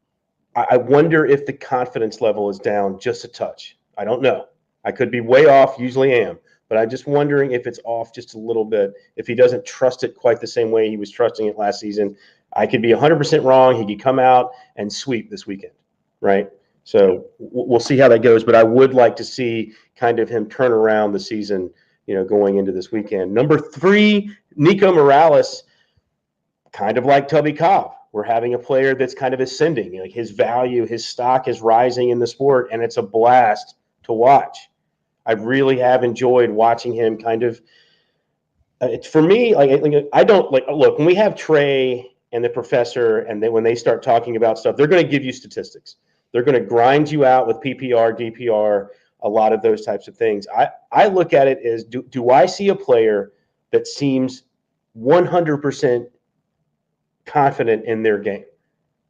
I wonder if the confidence level is down just a touch. I don't know. I could be way off, usually am, but I'm just wondering if it's off just a little bit, if he doesn't trust it quite the same way he was trusting it last season. I could be 100% wrong. He could come out and sweep this weekend, right? Yep. So we'll see how that goes, but I would like to see kind of him turn around the season, going into this weekend. Number 3, Nico Morales, kind of like Tubby Cobb. We're having a player that's kind of ascending. Like his value, his stock is rising in the sport, and it's a blast to watch. I really have enjoyed watching him kind of. It's for me, like I don't like look when we have Trey and the professor, and then when they start talking about stuff, they're going to give you statistics. They're going to grind you out with PPR, DPR, a lot of those types of things. I look at it as do I see a player that seems 100% confident in their game?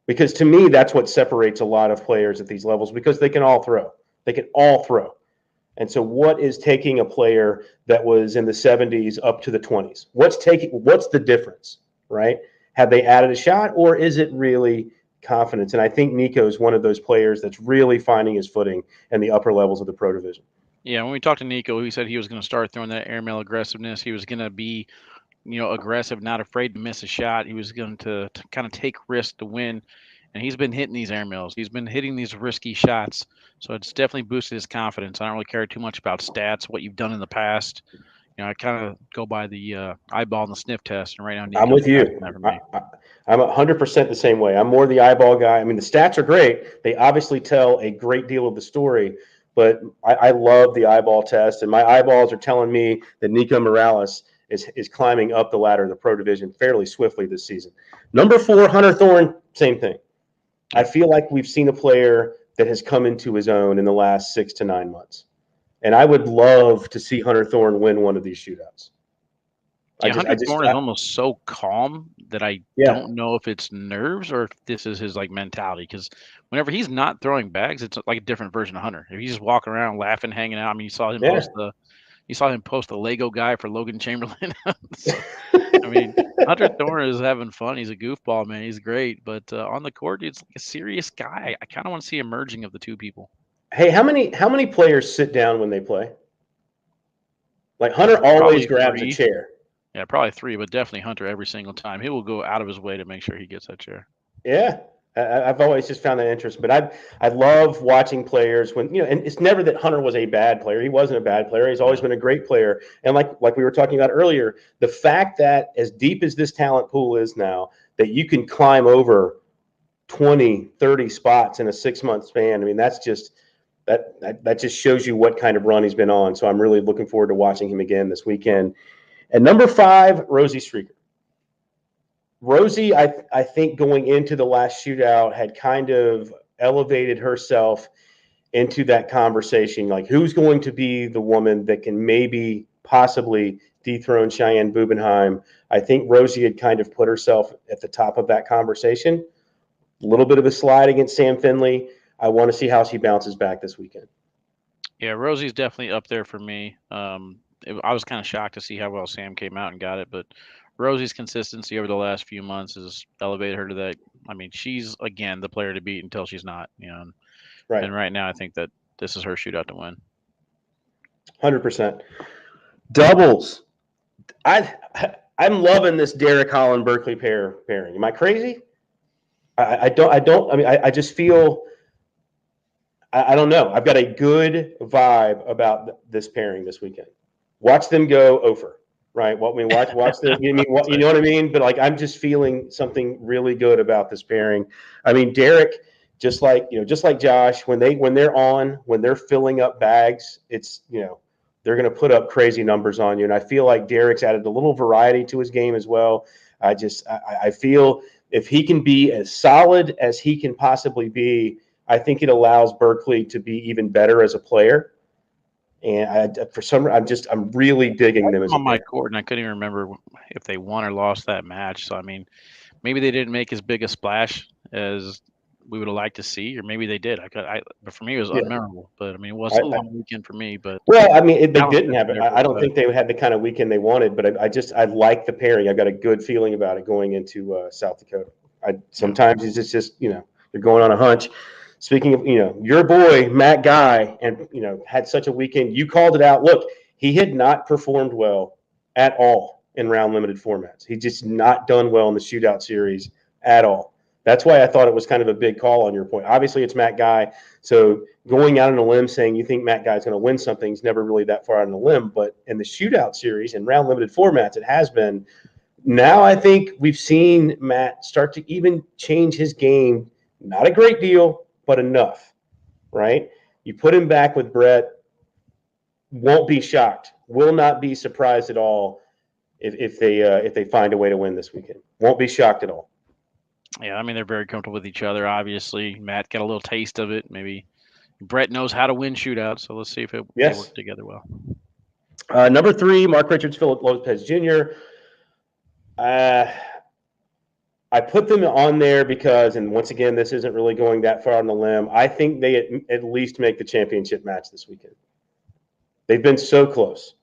Because to me, that's what separates a lot of players at these levels because they can all throw. They can all throw. And so what is taking a player that was in the 70s up to the 20s? What's the difference, right? Have they added a shot or is it really confidence? And I think Nico is one of those players that's really finding his footing in the upper levels of the pro division. Yeah, when we talked to Nico, he said he was going to start throwing that airmail aggressiveness. He was going to be, aggressive, not afraid to miss a shot. He was going to kind of take risks to win. And he's been hitting these airmails. He's been hitting these risky shots. So it's definitely boosted his confidence. I don't really care too much about stats, what you've done in the past. I kind of go by the eyeball and the sniff test. And right now, I'm Nico's with passing you. that for me. I'm 100% the same way. I'm more the eyeball guy. I mean, the stats are great. They obviously tell a great deal of the story, but I love the eyeball test, and my eyeballs are telling me that Nico Morales is climbing up the ladder in the pro division fairly swiftly this season. Number 4, Hunter Thorne, same thing. I Yep. feel like we've seen a player that has come into his own in the last 6 to 9 months, and I would love to see Hunter Thorne win one of these shootouts. Yeah, Hunter Thorne is almost so calm that I Yeah, don't know if it's nerves or if this is his like mentality. Because whenever he's not throwing bags, it's like a different version of Hunter. If he's just walking around laughing, hanging out. I mean, yeah. you saw him post the Lego guy for Logan Chamberlain. I mean, Hunter Thorne is having fun. He's a goofball, man. He's great, but on the court, it's like a serious guy. I kind of want to see a merging of the two people. Hey, how many players sit down when they play? Like Hunter always Probably grabs a 3. chair. Yeah, probably 3, but definitely Hunter every single time. He will go out of his way to make sure he gets that chair. Yeah, I've always just found that interesting. But I love watching players when and it's never that Hunter was a bad player. He wasn't a bad player. He's always Yeah. been a great player. And like we were talking about earlier, the fact that as deep as this talent pool is now, that you can climb over 20, 30 spots in a 6 month span. I mean, that's just that just shows you what kind of run he's been on. So I'm really looking forward to watching him again this weekend. And number 5, Rosie Streaker. Rosie, I think going into the last shootout had kind of elevated herself into that conversation. Like, who's going to be the woman that can maybe possibly dethrone Cheyenne Bubenheim? I think Rosie had kind of put herself at the top of that conversation. A little bit of a slide against Sam Finley. I want to see how she bounces back this weekend. Yeah, Rosie's definitely up there for me. I was kind of shocked to see how well Sam came out and got it, but Rosie's consistency over the last few months has elevated her to that. I mean, she's again the player to beat until she's not. Right. And right now I think that this is her shootout to win. 100%. Doubles. I I'm loving this Derek Holland Berkeley pairing. Am I crazy? I mean, I just feel I don't know. I've got a good vibe about this pairing this weekend. Watch them go over, right? What I mean, watch the. You mean what? You know what I mean? But like, I'm just feeling something really good about this pairing. I mean, Derek, just like Josh, when they're filling up bags, it's they're going to put up crazy numbers on you. And I feel like Derek's added a little variety to his game as well. I feel if he can be as solid as he can possibly be, I think it allows Berkeley to be even better as a player. And I'm really digging them as a On my pair. court, and I couldn't even remember if they won or lost that match. So I mean, maybe they didn't make as big a splash as we would have liked to see, or maybe they did. But for me, it was Yeah. unmemorable. But I mean, it was I, a I, long weekend for me. But well, I mean, they talent's didn't have definitely it. there for I both. don't think they had the kind of weekend they wanted, but I like the pairing. I've got a good feeling about it going into South Dakota. Yeah. Sometimes it's just you're going on a hunch. Speaking of your boy Matt Guy, and had such a weekend. You called it out. Look, he had not performed well at all in round limited formats. He just not done well in the shootout series at all. That's why I thought it was kind of a big call on your point. Obviously, it's Matt Guy, so going out on a limb saying you think Matt Guy's going to win something is never really that far on a limb. But in the shootout series and round limited formats, it has been. Now I think we've seen Matt start to even change his game. Not a great deal, but enough, right? You put him back with Brett, won't be shocked, will not be surprised at all if they find a way to win this weekend. Won't be shocked at all. Yeah, I mean they're very comfortable with each other. Obviously, Matt got a little taste of it. Maybe Brett knows how to win shootouts, so let's see if they work Yes. together well. Number 3, Mark Richards, Philip Lopez Jr. Uh, I put them on there because, and once again, this isn't really going that far on the limb. I think they at least make the championship match this weekend. They've been so close.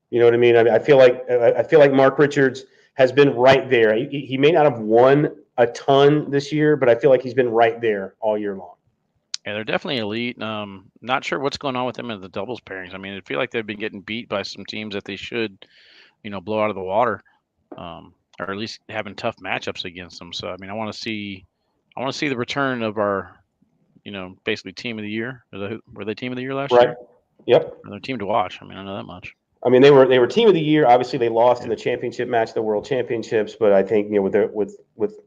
You know what I mean? I feel like Mark Richards has been right there. He may not have won a ton this year, but I feel like he's been right there all year long. Yeah, they're definitely elite. Not sure what's going on with them in the doubles pairings. I mean, I feel like they've been getting beat by some teams that they should, blow out of the water, or at least having tough matchups against them. So I mean, I want to see the return of our, basically team of the year. Were they team of the year last Right. year? Yep. Or their team to watch. I mean, I know that much. I mean, they were team of the year. Obviously, they lost Yeah, in the championship match, the World Championships. But I think with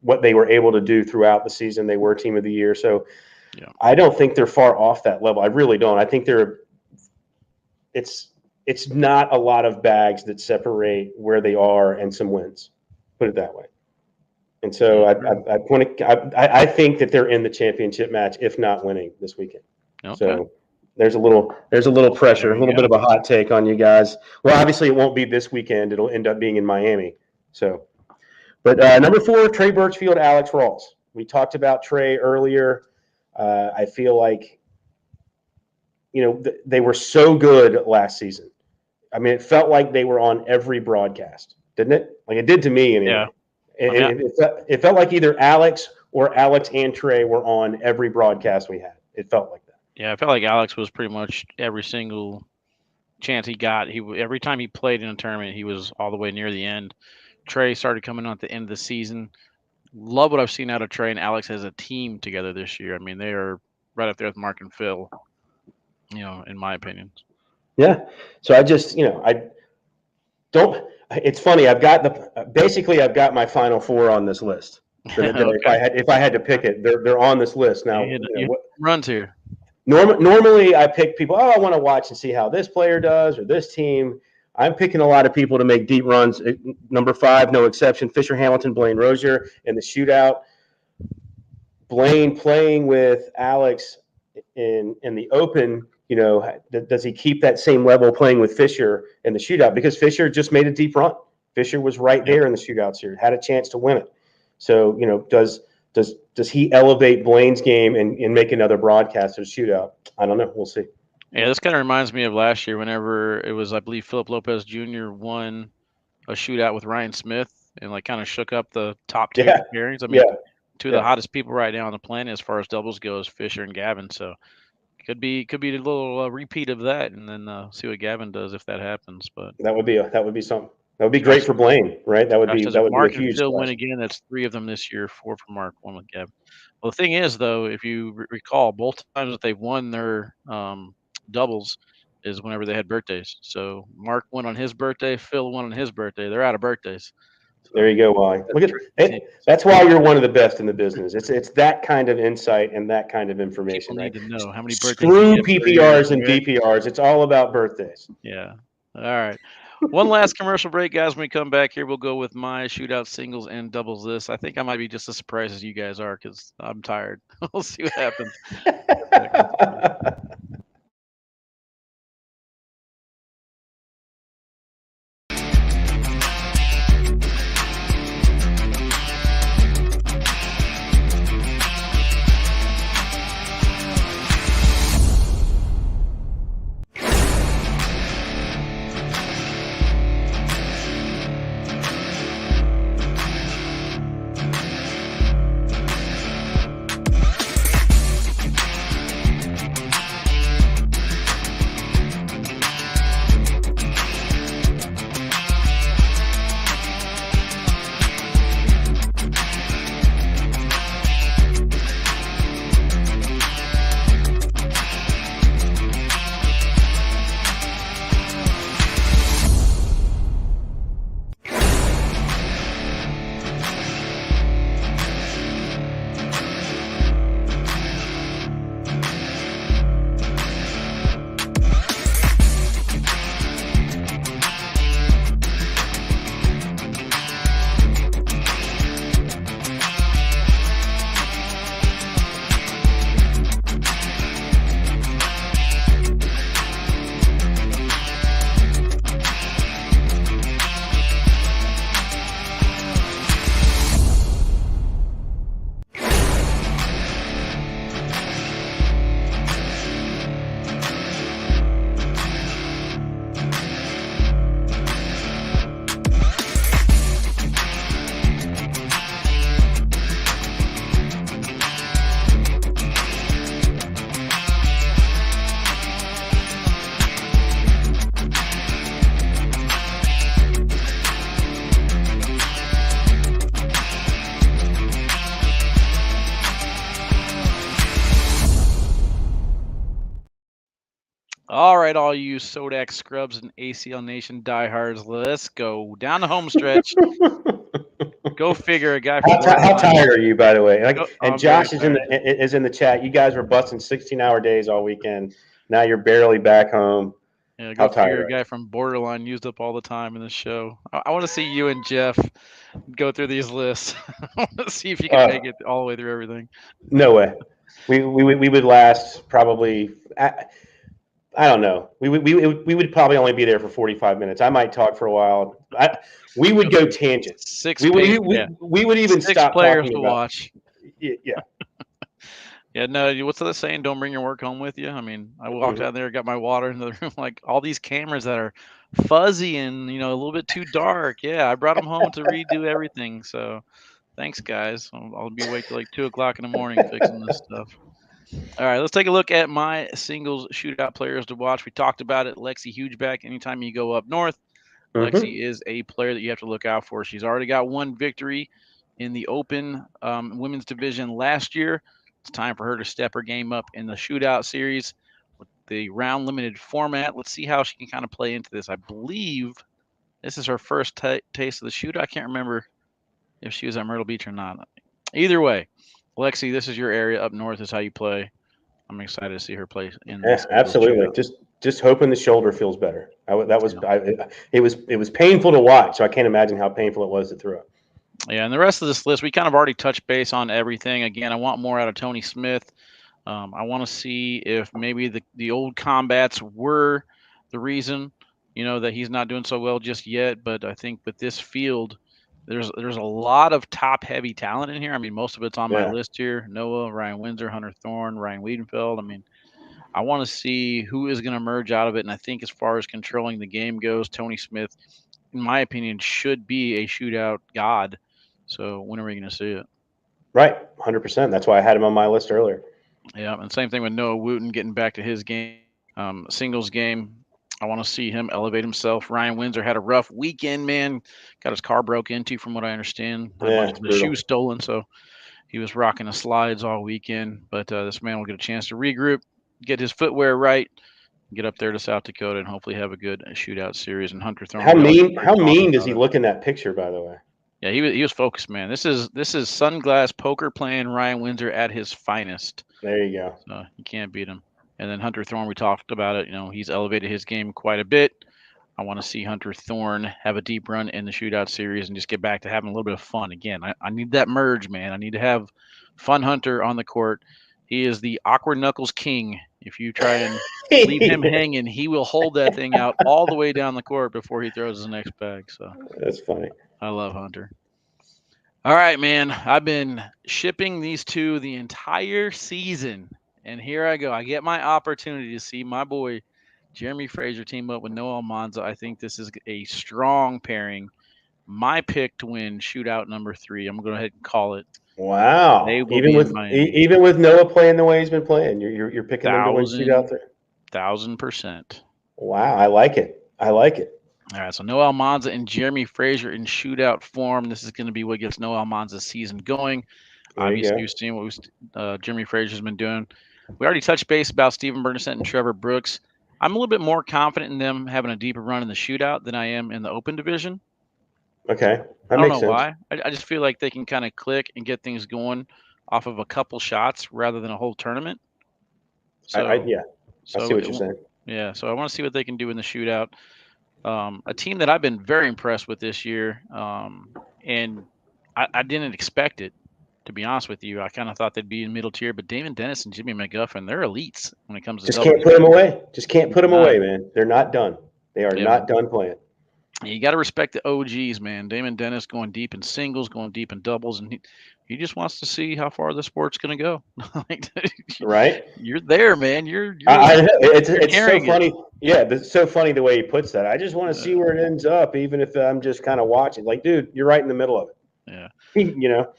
what they were able to do throughout the season, they were team of the year. So yeah, I don't think they're far off that level. I really don't. I think it's it's not a lot of bags that separate where they are and some wins. Put it that way. And so yeah. I think that they're in the championship match, if not winning this weekend. Okay, So there's a little pressure, there a you little bit go. of a hot take on you guys. Well, obviously it won't be this weekend. It'll end up being in Miami. So, but number 4, Trey Birchfield, Alex Rawls. We talked about Trey earlier. I feel like they were so good last season. I mean, it felt like they were on every broadcast, didn't it? Like it did to me Yeah, anyway. I mean, It felt like either Alex or Alex and Trey were on every broadcast we had. It felt like that. yeah, I felt like Alex was pretty much every single chance he got. Every time he played in a tournament, he was all the way near the end. Trey started coming on at the end of the season. Love what I've seen out of Trey and Alex as a team together this year. I mean, they are right up there with Mark and Phil, in my opinion. Yeah. So I just, I don't. It's funny. I've got my final four on this list. Okay. If I had to pick it, they're on this list now. You runs here. Normally I pick people. Oh, I want to watch and see how this player does or this team. I'm picking a lot of people to make deep runs. Number 5, no exception. Fisher Hamilton, Blaine Rozier in the shootout. Blaine playing with Alex in the Open. Does he keep that same level playing with Fisher in the shootout? Because Fisher just made a deep run. Fisher was right there in the shootout series, had a chance to win it. So, does he elevate Blaine's game and make another broadcast of the shootout? I don't know. We'll see. Yeah, this kind of reminds me of last year whenever it was, I believe, Philip Lopez Jr. won a shootout with Ryan Smith and like kind of shook up the top tier Yeah. pairings. I Yeah. mean, two of the hottest people right now on the planet as far as doubles goes, Fisher and Gavin. So could be a little repeat of that, and then see what Gavin does if that happens. But that would be something. That would be great for Blaine, right? That would Josh be says if a Mark and huge Phil win splash. again, that's 3 of them this year, 4 for Mark, 1 with Gavin. Well, the thing is, though, if you recall, both times that they've won their doubles is whenever they had birthdays. So Mark won on his birthday, Phil won on his birthday. They're out of birthdays. So there you go, Wally. Look at it. That's why you're one of the best in the business. It's that kind of insight and that kind of information, people right? need to know how many birthdays Screw you get per year. PPRs and DPRs. It's all about birthdays. Yeah. All right. One last commercial break, guys. When we come back here, we'll go with my shootout singles and doubles this. I think I might be just as surprised as you guys are because I'm tired. We'll see what happens. All right, all you Sodak scrubs and ACL Nation diehards, let's go down the home stretch. Go figure, a guy from How tired are you, by the way? And Josh is in the chat. You guys were busting 16-hour days all weekend. Now you're barely back home. Yeah, go figure, a guy from borderline used up all the time in the show. I want to see you and Jeff go through these lists. I want to see if you can make it all the way through everything. No way. We would last probably. I don't know. We would probably only be there for 45 minutes. I might talk for a while. We would go tangents. We would even 6 stop players talking to about. Watch. Yeah. Yeah, no, what's the saying? Don't bring your work home with you. I mean, I walked out there, got my water in the room, like all these cameras that are fuzzy and, a little bit too dark. Yeah, I brought them home to redo everything. So thanks, guys. I'll be awake till like 2 o'clock in the morning fixing this stuff. All right, let's take a look at my singles shootout players to watch. We talked about it. Lexi Hugeback. Anytime you go up north, Hmm. Lexi is a player that you have to look out for. She's already got one victory in the Open women's division last year. It's time for her to step her game up in the shootout series with the round limited format. Let's see how she can kind of play into this. I believe this is her first taste of the shootout. I can't remember if she was at Myrtle Beach or not. Either way, Lexi, this is your area up north. Is how you play. I'm excited to see her play in the Yeah, singles absolutely. shootout. Just hoping the shoulder feels better. That was Yeah. it was painful to watch. So I can't imagine how painful it was to throw. Yeah, and the rest of this list, we kind of already touched base on everything. Again, I want more out of Tony Smith. I want to see if maybe the old combats were the reason, that he's not doing so well just yet. But I think with this field, there's a lot of top heavy talent in here. I mean, most of it's on my Yeah. list here: Noah, Ryan Windsor, Hunter Thorne, Ryan Wiedenfeld. I mean, I want to see who is going to emerge out of it. And I think as far as controlling the game goes, Tony Smith, in my opinion, should be a shootout god. So when are we going to see it? Right. 100%. That's why I had him on my list earlier. Yeah, and same thing with Noah Wooten getting back to his game, singles game. I want to see him elevate himself. Ryan Windsor had a rough weekend, man. Got his car broke into, from what I understand. Had a Yeah, bunch it's of his shoes brutal. stolen, so he was rocking the slides all weekend. But this man will get a chance to regroup, get his footwear right, get up there to South Dakota, and hopefully have a good shootout series. And Hunter Thorne, How we always mean enjoy how talking mean does about he it. look in that picture, by the way? Yeah, he was focused, man. This is sunglass poker playing Ryan Windsor at his finest. There you go. So you can't beat him. And then Hunter Thorne, we talked about it. He's elevated his game quite a bit. I want to see Hunter Thorne have a deep run in the shootout series and just get back to having a little bit of fun again. I need that merge, man. I need to have fun Hunter on the court. He is the awkward knuckles king. If you try and leave him hanging, he will hold that thing out all the way down the court before he throws his next bag. So That's funny. I love Hunter. All right, man. I've been shipping these two the entire season. And here I go. I get my opportunity to see my boy Jeremy Fraser team up with Noah Almanza. I think this is a strong pairing. My pick to win shootout number 3. I'm going to go ahead and call it. They Wow. will Even be in with Miami. even with Noah playing the way he's been playing, you're picking them to win shootout Thousand, there. 1000%. Wow, I like it. I like it. All right, so Noah Almanza and Jeremy Fraser in shootout form. This is going to be what gets Noah Almanza's season going. There you Obviously, go. you've seen what Jeremy Fraser's been doing. We already touched base about Steven Bernstein and Trevor Brooks. I'm a little bit more confident in them having a deeper run in the shootout than I am in the open division. Okay, I that don't makes know sense. why. I just feel like they can kind of click and get things going off of a couple shots rather than a whole tournament. So, Yeah, I see so what it, you're saying. yeah. So I want to see what they can do in the shootout. A team that I've been very impressed with this year, and I didn't expect it. To be honest with you, I kind of thought they'd be in middle tier, but Damon Dennis and Jimmy McGuffin, they're elites when it comes to Just doubles. can't put them away. Just can't put them Not, away, man. They're not done. They are yeah, not done playing. you got to respect the OGs, man. Damon Dennis going deep in singles, going deep in doubles, and he just wants to see how far the sport's going to go. Like, Right? you're there, man. You're I know. you're It's so carrying it. funny. Yeah, it's so funny the way he puts that. I just want to see Uh, where it ends up, even if I'm just kind of watching. Like, dude, you're right in the middle of it. yeah. You know.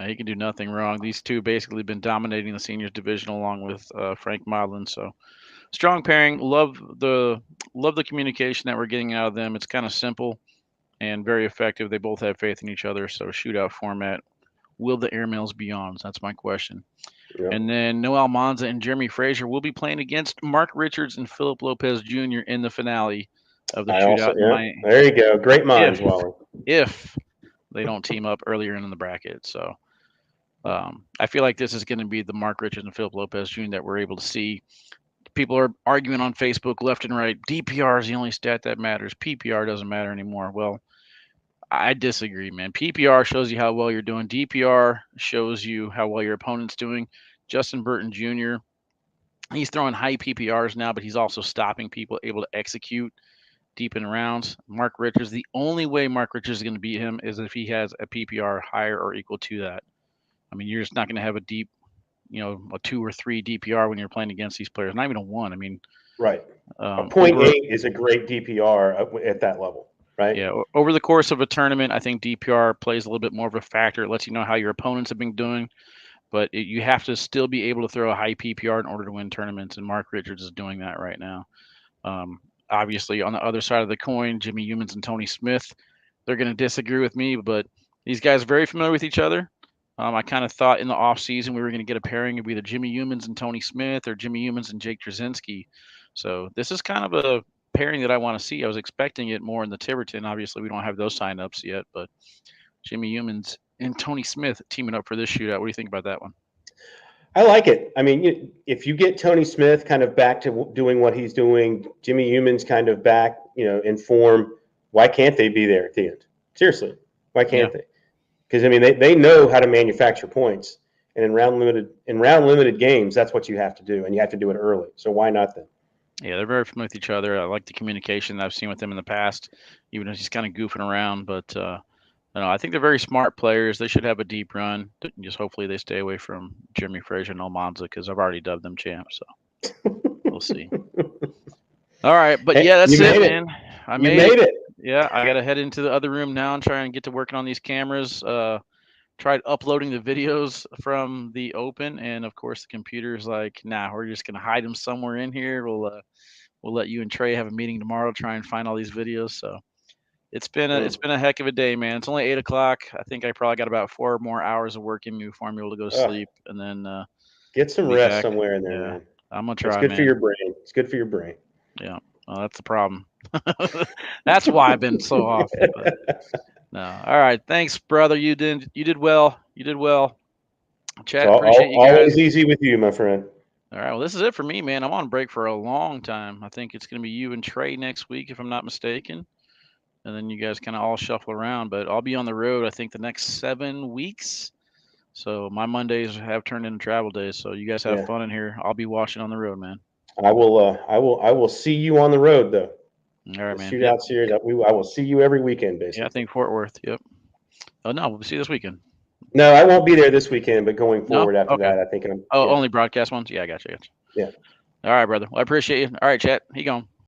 He can do nothing wrong. These two basically been dominating the seniors division along with Frank Modlin. So strong pairing. Love the communication that we're getting out of them. It's kind of simple and very effective. They both have faith in each other. So shootout format. Will the airmails be on? That's my question. Yeah. And then Noel Monza and Jeremy Fraser will be playing against Mark Richards and Philip Lopez Jr. in the finale of the I also, shootout in yeah. my There you go. Great minds, if Wally. if they don't team up earlier in the bracket. So I feel like this is going to be the Mark Richards and Philip Lopez Jr. that we're able to see. People are arguing on Facebook left and right. DPR is the only stat that matters. PPR doesn't matter anymore. Well, I disagree, man. PPR shows you how well you're doing. DPR shows you how well your opponent's doing. Justin Burton Jr., he's throwing high PPRs now, but he's also stopping people able to execute deep in rounds. Mark Richards, the only way Mark Richards is going to beat him is if he has a PPR higher or equal to that. I mean, you're just not going to have a deep, a 2 or 3 DPR when you're playing against these players. Not even a 1. I mean, Right. A point over eight is a great DPR at that level, right? yeah, over the course of a tournament, I think DPR plays a little bit more of a factor. It lets you know how your opponents have been doing. you have to still be able to throw a high PPR in order to win tournaments, and Mark Richards is doing that right now. Um, Obviously, on the other side of the coin, Jimmy Humans and Tony Smith, they're going to disagree with me, but these guys are very familiar with each other. I kind of thought in the offseason we were going to get a pairing of either Jimmy Humans and Tony Smith or Jimmy Humans and Jake Trzynski. So this is kind of a pairing that I want to see. I was expecting it more in the Tiverton. Obviously, we don't have those signups yet, but Jimmy Humans and Tony Smith teaming up for this shootout. What do you think about that one? I like it. I mean, if you get Tony Smith kind of back to doing what he's doing, Jimmy Humans kind of back, in form, why can't they be there at the end? Seriously, why can't they? Because I mean, they know how to manufacture points, and in round limited games, that's what you have to do, and you have to do it early. So why not then? Yeah, they're very familiar with each other. I like the communication that I've seen with them in the past, even if he's kind of goofing around. But I think they're very smart players. They should have a deep run. Just hopefully they stay away from Jeremy Frazier and Almanza because I've already dubbed them champs. So we'll see. All right, but Hey, yeah, that's you it, made it. man. I You made made it. Yeah, I gotta head into the other room now and try and get to working on these cameras. Tried uploading the videos from the Open, and of course the computer's like, nah, we're just gonna hide them somewhere in here. We'll let you and Trey have a meeting tomorrow, try and find all these videos. So it's been a heck of a day, man. It's only 8 o'clock. I think I probably got about 4 more hours of work in me before I'm able to go to Ugh, sleep, and then get some be rest back. somewhere in there, Yeah, man. I'm gonna It's try, good for man. your brain. It's good for your brain. Yeah, well, that's the problem. That's why I've been so off. But no, all right. Thanks, brother. You did well. You did well. It's Chat. Appreciate you always guys. easy with you, my friend. All right. Well, this is it for me, man. I'm on break for a long time. I think it's gonna be you and Trey next week, if I'm not mistaken. And then you guys kind of all shuffle around. But I'll be on the road, I think, the next 7 weeks. So my Mondays have turned into travel days. So you guys have Yeah, fun in here. I'll be watching on the road, man. I will. I will see you on the road though. All right, The man. Yep. shootout series. I will see you every weekend, Yeah, I basically. think Fort Worth. Yep. Oh no, we'll see you this weekend. No, I won't be there this weekend, but going No. forward after Okay. that, I think I'm. Oh, Yeah, only broadcast ones. Yeah, I got you. yeah. All right, brother. Well, I appreciate you. All right, chat. He gone.